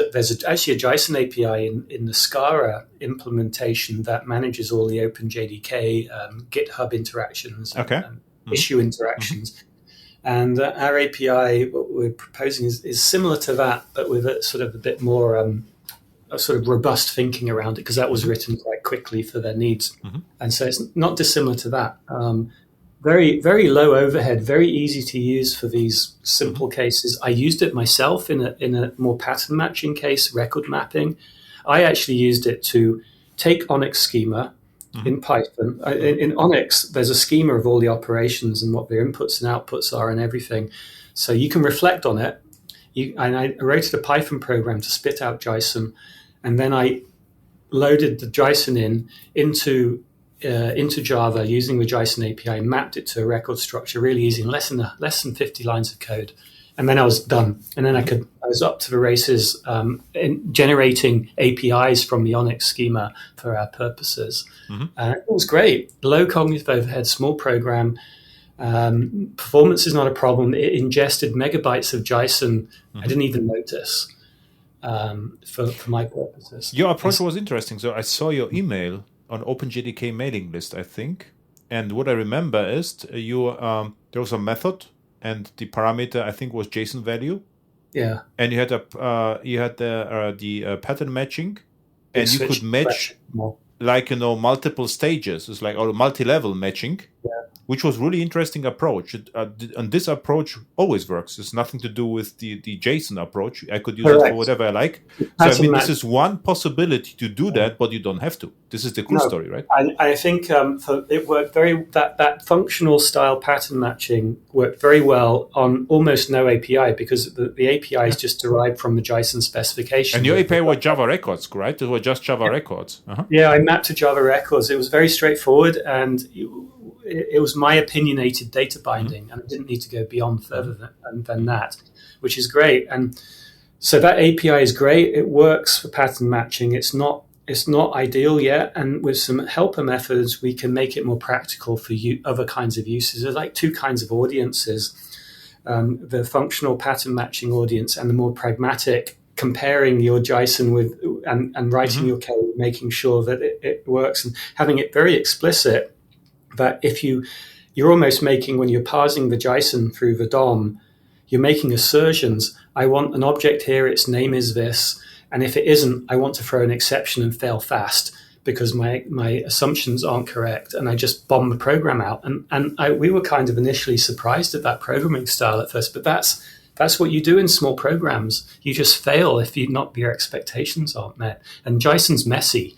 actually a JSON API in the Scala implementation that manages all the OpenJDK GitHub interactions and issue interactions. And our API, what we're proposing is similar to that, but with a sort of a bit more a sort of robust thinking around it, because that was written quite quickly for their needs. And so it's not dissimilar to that. Very, very low overhead, very easy to use for these simple cases. I used it myself in a more pattern matching case, record mapping. I actually used it to take Onyx schema in Python. In Onyx, there's a schema of all the operations and what their inputs and outputs are and everything. So you can reflect on it. And I wrote a Python program to spit out JSON, and then I loaded the JSON into Java using the JSON API, mapped it to a record structure really easy in less than 50 lines of code, and then I was done. And then I was up to the races in generating APIs from the Onyx schema for our purposes. It was great. Low cognitive overhead, small program. Performance is not a problem. It ingested megabytes of JSON. I didn't even notice for my purposes. Your approach was interesting. So I saw your email on OpenJDK mailing list, I think. And what I remember is there was a method, and the parameter I think was JSON value. Yeah. And you had the pattern matching, and you could match like multiple stages. It's like multi-level matching. Yeah. Which was really interesting approach. And this approach always works. It's nothing to do with the JSON approach. I could use it for whatever I like. So I mean, this is one possibility to do that, but you don't have to. This is the cool story, right? I think it worked that functional style pattern matching worked very well on almost no API, because the API is just derived from the JSON specification. And your API were Java records, right? They were just Java records. Yeah, I mapped to Java records. It was very straightforward, and it was my opinionated data binding, and I didn't need to go beyond further than that, which is great. And so that API is great. It works for pattern matching. It's not ideal yet, and with some helper methods, we can make it more practical for other kinds of uses. There's like two kinds of audiences: the functional pattern matching audience, and the more pragmatic, comparing your JSON with and writing your code, making sure that it works, and having it very explicit. That if you're almost making, when you're parsing the JSON through the DOM, you're making assertions. I want an object here, its name is this, and if it isn't, I want to throw an exception and fail fast because my assumptions aren't correct, and I just bomb the program out. And we were kind of initially surprised at that programming style at first, but that's what you do in small programs. You just fail if your expectations aren't met. And JSON's messy.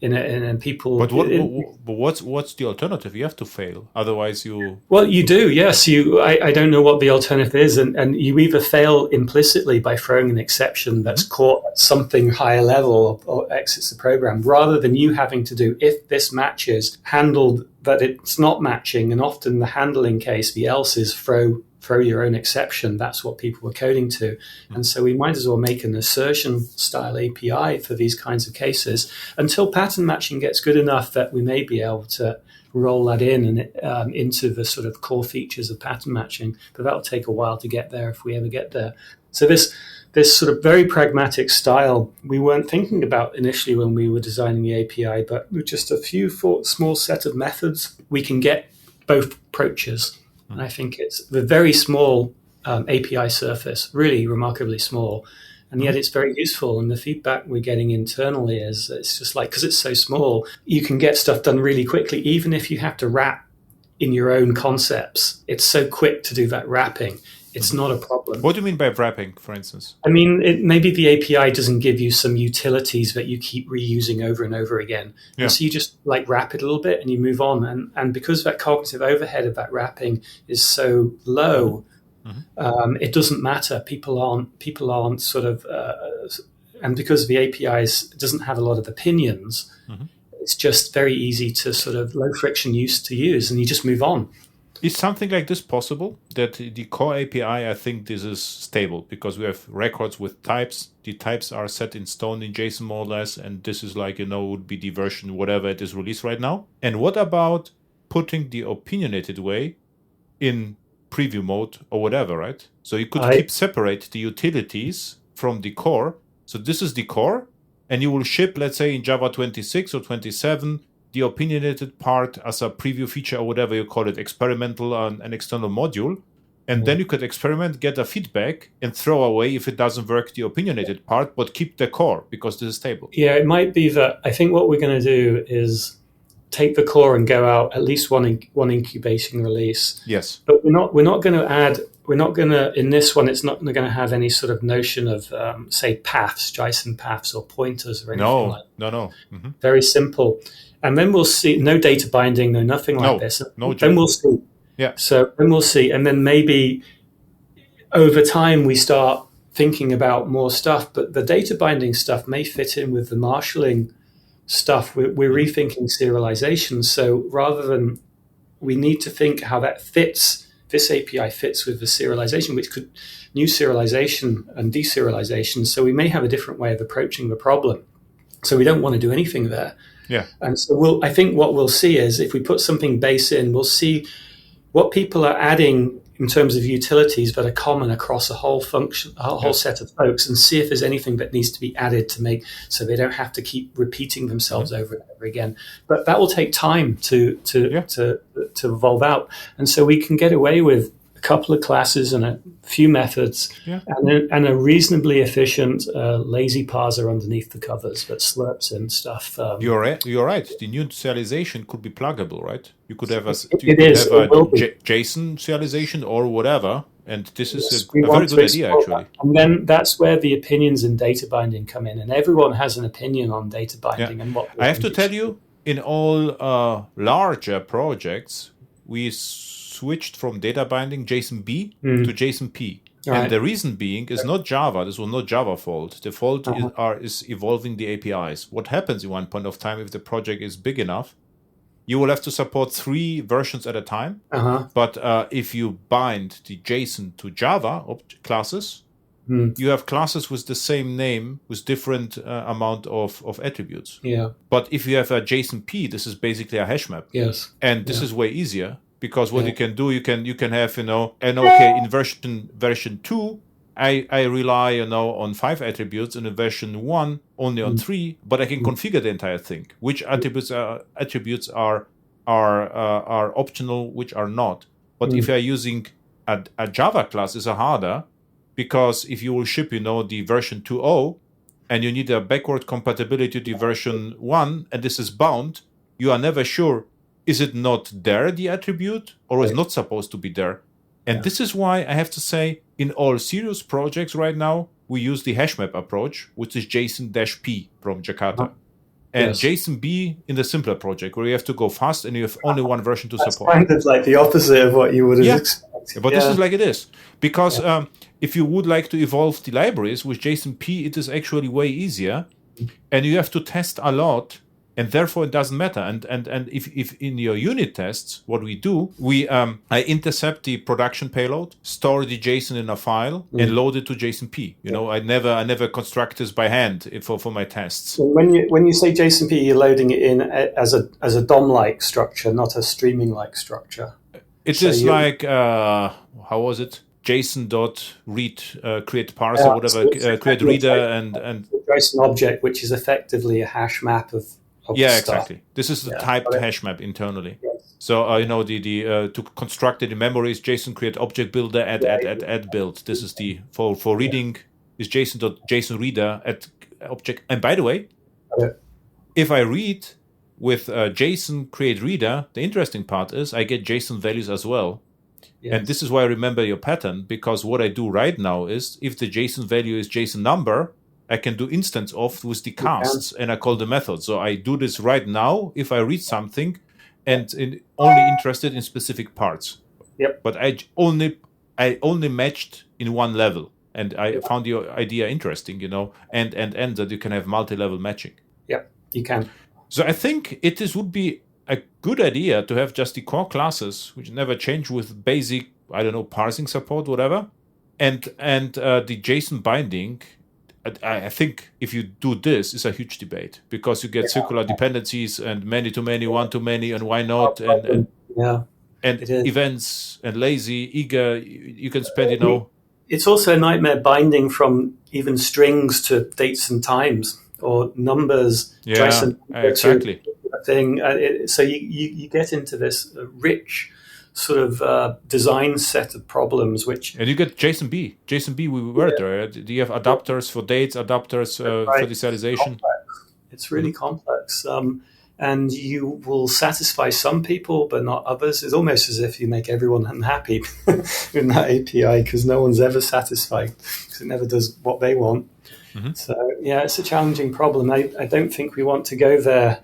And people. But what's the alternative? You have to fail, otherwise you. Well, you do, yes. I don't know what the alternative is, and you either fail implicitly by throwing an exception that's caught at something higher level or exits the program, rather than you having to do if this matches, handled that it's not matching, and often the handling case, the else is throw your own exception. That's what people were coding to. And so we might as well make an assertion-style API for these kinds of cases until pattern matching gets good enough that we may be able to roll that in and into the sort of core features of pattern matching. But that'll take a while to get there if we ever get there. So this sort of very pragmatic style we weren't thinking about initially when we were designing the API, but with just a few small set of methods, we can get both approaches. And I think it's the very small API surface, really remarkably small, and yet it's very useful. And the feedback we're getting internally is it's just like, because it's so small, you can get stuff done really quickly, even if you have to wrap in your own concepts. It's so quick to do that wrapping. It's not a problem. What do you mean by wrapping, for instance? I mean, maybe the API doesn't give you some utilities that you keep reusing over and over again. Yeah. And so you just like wrap it a little bit and you move on. And because that cognitive overhead of that wrapping is so low, it doesn't matter. People aren't sort of, and because the APIs doesn't have a lot of opinions, it's just very easy to sort of low friction use to use, and you just move on. Is something like this possible? That the core API, I think this is stable because we have records with types. The types are set in stone in JSON more or less, and this is like, would be the version, whatever it is released right now. And what about putting the opinionated way in preview mode or whatever, right? So you could keep separate the utilities from the core. So this is the core, and you will ship, let's say in Java 26 or 27, the opinionated part as a preview feature or whatever you call it, experimental an external module. And then you could experiment, get a feedback, and throw away if it doesn't work the opinionated part, but keep the core because this is stable. Yeah, it might be that I think what we're going to do is take the core and go out at least one incubation release. Yes. But we're not going to, in this one, it's not going to have any sort of notion of, say, paths, JSON paths or pointers or anything like that. No. Very simple. And then we'll see, no data binding, no nothing like this. Then we'll see. Yeah. So then we'll see. And then maybe over time we start thinking about more stuff, but the data binding stuff may fit in with the marshalling stuff. We're rethinking serialization. So rather than, we need to think how that fits, this API fits with the serialization, which could new serialization and deserialization. So we may have a different way of approaching the problem. So we don't want to do anything there. Yeah. And so I think what we'll see is if we put something base in, we'll see what people are adding in terms of utilities that are common across a whole function, a whole set of folks, and see if there's anything that needs to be added to make so they don't have to keep repeating themselves over and over again. But that will take time to evolve out. And so we can get away with a couple of classes and a few methods and a reasonably efficient lazy parser underneath the covers that slurps in stuff. You're right. The new serialization could be pluggable, right? You could have a JSON serialization or whatever, and this is a very good idea, actually. And then that's where the opinions in data binding come in, and everyone has an opinion on data binding. And what I have to tell you, in all larger projects, we switched from data binding JSON-B to JSON-P. Right. And the reason being is not Java. This was not Java fault. The fault is evolving the APIs. What happens in one point of time if the project is big enough? You will have to support 3 versions at a time. But if you bind the JSON to Java classes, you have classes with the same name with different amount of attributes. Yeah. But if you have a JSON-P, this is basically a hash map. Yes. And this is way easier. Because what you can do, you can have, and okay, in version 2, I rely, on 5 attributes, and in version 1 only on 3, but I can configure the entire thing. Which attributes are optional, which are not. But if you are using a Java class is harder, because if you will ship, the version 2.0, and you need a backward compatibility to the version 1, and this is bound, you are never sure, is it not there, the attribute, or is not supposed to be there? And this is why I have to say, in all serious projects right now, we use the hashmap approach, which is JSON-P from Jakarta. And JSON-B in the simpler project, where you have to go fast and you have only one version to support. Kind of like the opposite of what you would have expected. But this is like it is. Because if you would like to evolve the libraries with JSON-P, it is actually way easier. And you have to test a lot, and therefore it doesn't matter. And if in your unit tests, what we do, I intercept the production payload, store the JSON in a file, and load it to JSON-P. I never construct this by hand for my tests. When you say JSON-P, you're loading it in as a DOM-like structure, not a streaming-like structure. It is like how was it? JSON.read create parser, whatever, create reader and JSON object, which is effectively a hash map of stuff. Exactly. This is the typed hash map internally. So the to construct it in memory is JSON create object builder add build. This is the for reading is JSON reader add object. And by the way, if I read with JSON create reader, the interesting part is I get JSON values as well. And this is why I remember your pattern, because what I do right now is, if the JSON value is JSON number, I can do instance of with the casts, and I call the method. So I do this right now if I read something and only interested in specific parts. But I only matched in one level, and I found your idea interesting, and that you can have multi-level matching. You can. So I think would be a good idea to have just the core classes, which never change, with basic, parsing support, whatever, and the JSON binding. I think if you do this, it's a huge debate, because you get circular dependencies and many to many, one to many, and why not, and events and lazy, eager. You can spend, It's also a nightmare binding from even strings to dates and times, or numbers. Exactly. Thing. So you get into this rich sort of design set of problems, and you get JSON-B we were there. Do you have adapters for dates, adapters for deserialization? It's really complex, and you will satisfy some people but not others. It's almost as if you make everyone unhappy in that API, because no one's ever satisfied, because it never does what they want. So it's a challenging problem. I don't think we want to go there.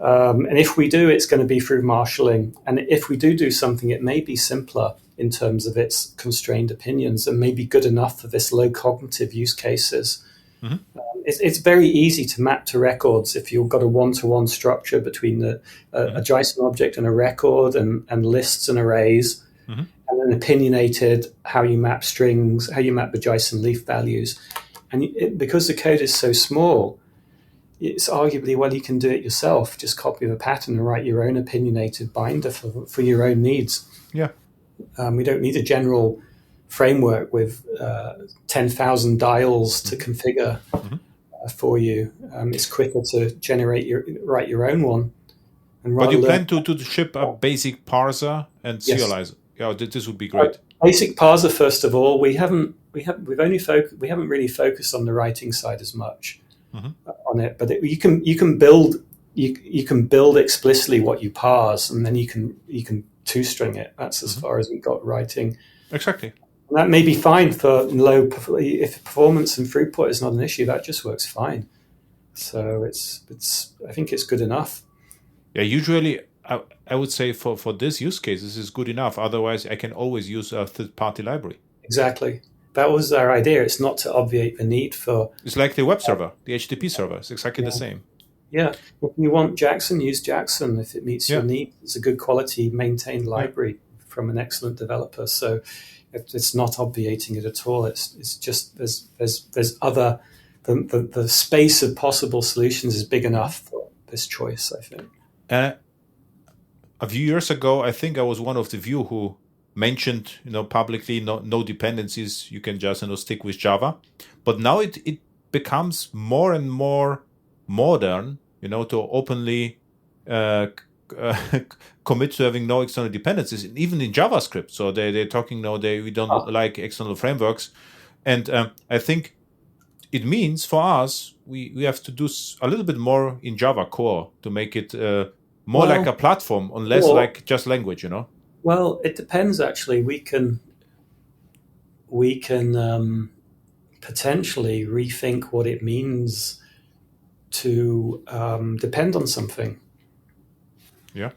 And if we do, it's going to be through marshalling. And if we do something, it may be simpler in terms of its constrained opinions, and may be good enough for this low cognitive use cases. It's very easy to map to records if you've got a one-to-one structure between a JSON object and a record, and lists and arrays, and then opinionated how you map strings, how you map the JSON leaf values. And because the code is so small, it's arguably, you can do it yourself. Just copy the pattern and write your own opinionated binder for your own needs. We don't need a general framework with 10,000 dials to configure for you. It's quicker to write your own one. But you plan to ship a basic parser and serialize it? Yeah, this would be great. Basic parser, first of all. We haven't really focused on the writing side as much. On it, but you can build explicitly what you parse, and then you can two-string it. That's as far as we got writing. Exactly. And that may be fine for if performance and throughput is not an issue. That just works fine. So I think it's good enough. Yeah, usually I would say for this use case, this is good enough. Otherwise, I can always use a third-party library. Exactly. That was our idea. It's not to obviate the need for... It's like the web server, the HTTP server. It's exactly the same. Yeah. If you want Jackson, use Jackson. If it meets your need, it's a good quality, maintained library from an excellent developer. So it's not obviating it at all. It's just there's other... The space of possible solutions is big enough for this choice, I think. A few years ago, I think I was one of the few who mentioned, publicly, no dependencies. You can just, stick with Java. But now it becomes more and more modern, to openly commit to having no external dependencies, even in JavaScript. So they're talking now we don't like external frameworks, and I think it means for us we have to do a little bit more in Java core to make it more like a platform, and less like just language. Well, it depends. Actually, we can potentially rethink what it means to depend on something. Yeah.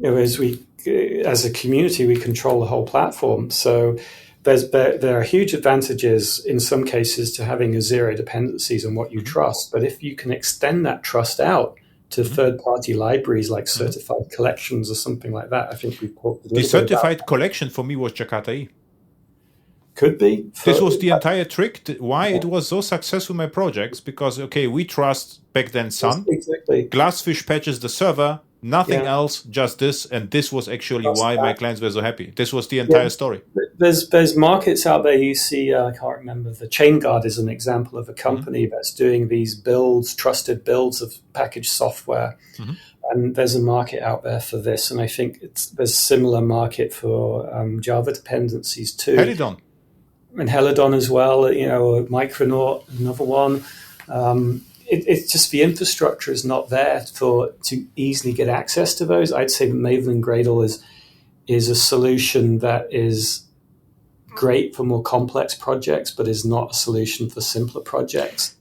As a community, we control the whole platform. So there are huge advantages in some cases to having a zero dependencies on what you trust. But if you can extend that trust out to third-party libraries like certified collections or something like that, I think we've talked a little bit about. The certified collection for me was Jakarta. Could be. This was the entire trick. Why it was so successful in my projects, because we trust back then Sun. Exactly. Glassfish patches the server, nothing else, just this, and this was actually why my clients were so happy. This was the entire story. There's markets out there. You see, I can't remember. The ChainGuard is an example of a company that's doing these trusted builds of packaged software. And there's a market out there for this, and I think there's similar market for Java dependencies too. Helidon. And Helidon as well, Micronaut, another one. It's just the infrastructure is not there to easily get access to those. I'd say that Maven and Gradle is a solution that is great for more complex projects, but is not a solution for simpler projects.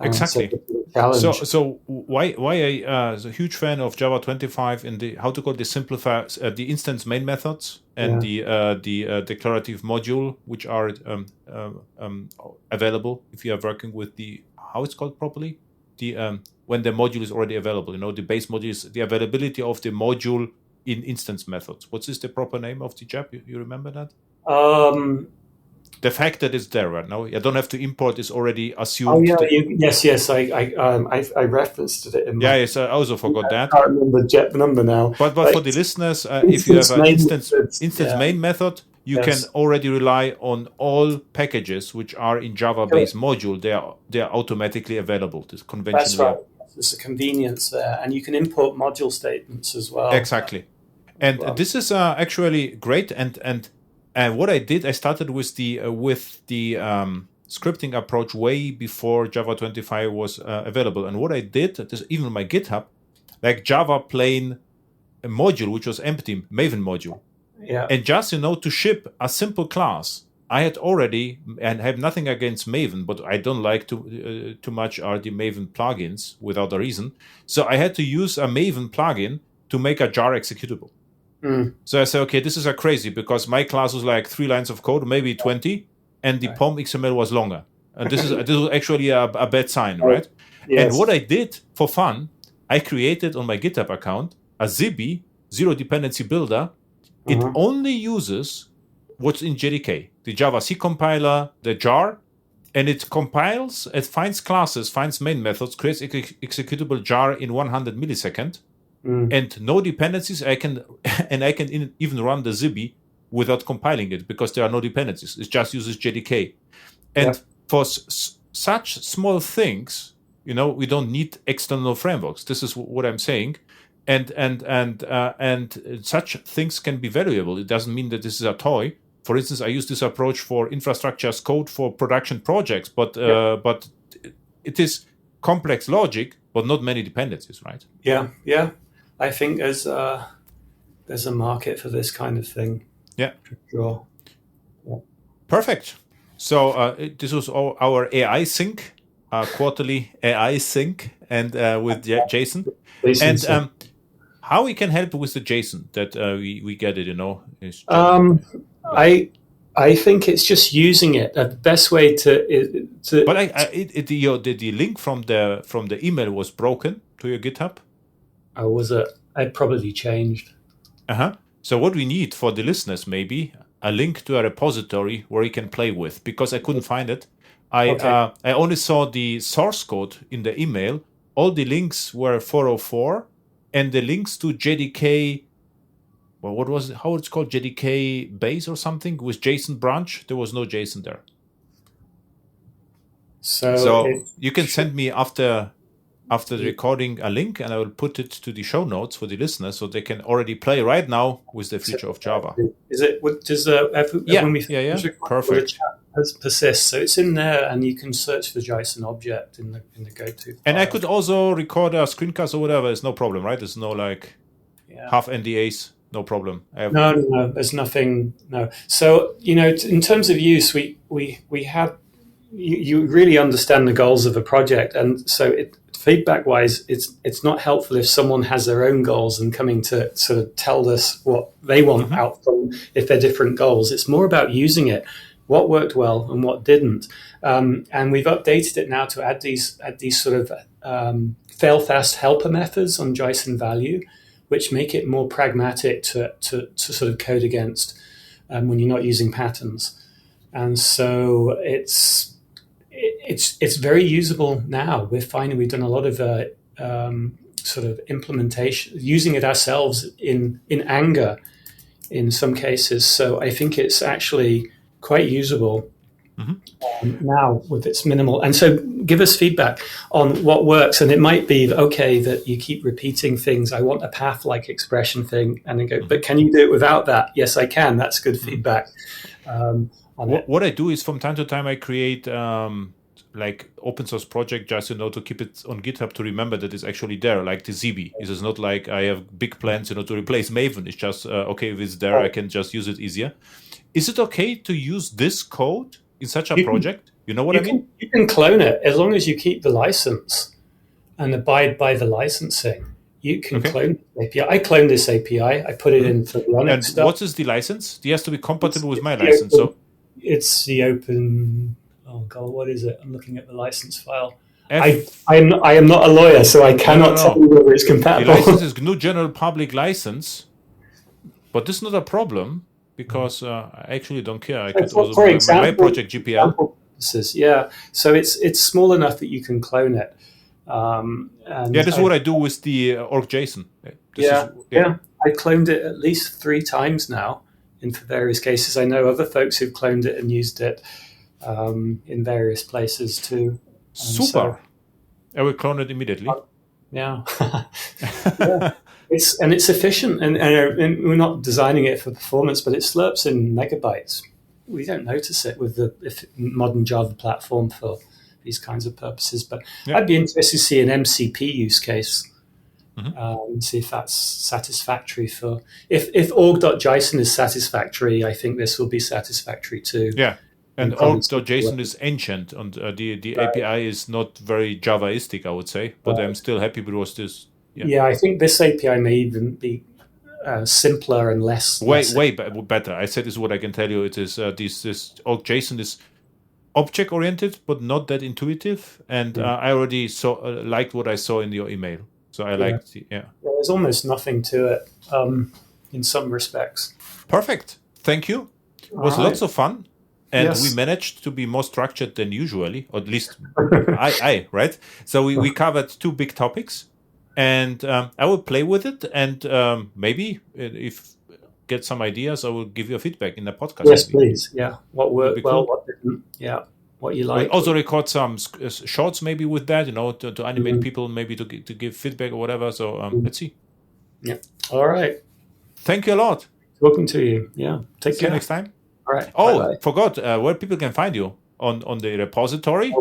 Exactly. So why I was a huge fan of Java 25 in the simplify the instance main methods and the declarative module, which are available if you are working with how it's called properly, when the module is already available. The base module is the availability of the module in instance methods. What is the proper name of the job? You remember that? The fact that it's there right now, I don't have to import, is already assumed. Yes. I referenced it. Yes, I also forgot that. I can't remember the number now. But for the listeners, if you have an instance main method, you can already rely on all packages which are in Java-based module. They are automatically available. This conventional. That's right. There's a convenience there, and you can import module statements as well. Exactly, and this is actually great. And what I did, I started with the scripting approach way before Java 25 was available. And what I did, even on my GitHub, like Java plain module, which was empty, Maven module. Yeah. And just, to ship a simple class, I had already, and have nothing against Maven, but I don't like too much are the Maven plugins without a reason. So I had to use a Maven plugin to make a jar executable. So I said, okay, this is crazy, because my class was like 3 lines of code, maybe 20, and the POM XML was longer. And this was actually a bad sign, right? Yes. And what I did for fun, I created on my GitHub account a Zibi, zero-dependency builder. It only uses what's in JDK, the Java C compiler, the jar, and it compiles, it finds classes, finds main methods, creates executable jar in 100 milliseconds. And no dependencies. I can even run the Zibi without compiling it, because there are no dependencies. It just uses JDK. And for such small things, we don't need external frameworks. This is what I'm saying. And such things can be valuable. It doesn't mean that this is a toy. For instance, I use this approach for infrastructure as code for production projects, but it is complex logic, but not many dependencies, right? Yeah. I think there's a market for this kind of thing. Yeah. For sure. Yeah. Perfect. So this was our AI sync, quarterly AI sync, and with Jason. And how we can help with the JSON that we get it, I think it's just using it. The best way to. But the link from the email was broken to your GitHub. I'd probably changed. So what we need for the listeners, maybe a link to a repository where you can play with, because I couldn't find it. I only saw the source code in the email. All the links were 404, and the links to JDK. Well, what was it? How it's called? JDK base or something with JSON branch. There was no JSON there. So you can send me after after the recording a link, and I will put it to the show notes for the listeners so they can already play right now with the future of Java. Is it? Does when we perfect. The chat persist, so it's in there, and you can search for JSON object in the go-to file. And I could also record a screencast or whatever. It's no problem, right? There's no half NDAs. No problem. No, there's nothing. No. So in terms of use, we have you really understand the goals of a project, and so feedback-wise, it's not helpful if someone has their own goals and coming to sort of tell us what they want out from if they're different goals. It's more about using it, what worked well and what didn't, and we've updated it now to add these sort of fail-fast helper methods on JSON value, which make it more pragmatic to sort of code against when you're not using patterns. And so it's very usable now. We're finding we've done a lot of sort of implementation, using it ourselves in anger in some cases. So I think it's actually quite usable now with its minimal. And so give us feedback on what works. And it might be okay that you keep repeating things. I want a path-like expression thing, and then go, but can you do it without that? Yes, I can. That's good feedback. What I do is from time to time I create like open source project just to keep it on GitHub to remember that it's actually there, like the ZB. It is not like I have big plans to replace Maven. It's just okay, if it's there, I can just use it easier. Is it okay to use this code in such a project? You know what I mean? You can clone it as long as you keep the license and abide by the licensing. You can clone the API. I cloned this API. I put it in for running and stuff. What is the license? It has to be compatible with my license. It's the open. Oh God, what is it? I'm looking at the license file. I am not a lawyer, so I cannot tell you whether it's compatible. The license is GNU General Public License, but this is not a problem because I actually don't care. I could also for example, my project GPL. Yeah, so it's small enough that you can clone it. This is what I do with the org.json. I cloned it at least 3 times now for various cases. I know other folks who've cloned it and used it in various places too. Super. I will clone it immediately. Yeah. It's efficient, and we're not designing it for performance, but it slurps in megabytes. We don't notice it with the modern Java platform for these kinds of purposes. But I'd be interested to see an MCP use case, see if that's satisfactory for. If org.json is satisfactory, I think this will be satisfactory too. Yeah, and org.json is ancient, and the API is not very Javaistic, I would say. But I'm still happy because this. Yeah, I think this API may even be simpler and less. Way better. I said this is what I can tell you. It is this org.json is object oriented, but not that intuitive. And I already liked what I saw in your email. So I liked there's almost nothing to it in some respects. Perfect. Thank you. It was lots of fun. And we managed to be more structured than usually, or at least I right? So we covered 2 big topics. And I will play with it, and maybe if get some ideas, I will give you a feedback in the podcast. Yes, please. Yeah, what worked well, what didn't. Yeah, what you like. We'll also record some shorts maybe with that, to animate people, maybe to give feedback or whatever. So let's see. Yeah. All right. Thank you a lot. Talking to you. Yeah. Take care. See you next time. All right. Oh, forgot where people can find you on the repository.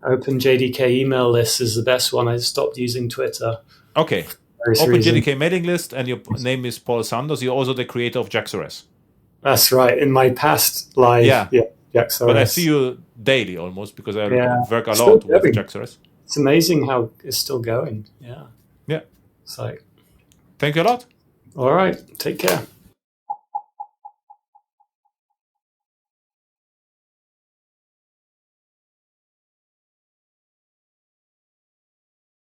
OpenJDK email list is the best one. I stopped using Twitter. Okay. OpenJDK mailing list, and your name is Paul Sanders. You're also the creator of JaxOS. That's right. In my past life, JaxOS. But I see you daily almost because I work a lot with JaxOS. It's amazing how it's still going. Yeah. Yeah. So. Thank you a lot. All right. Take care.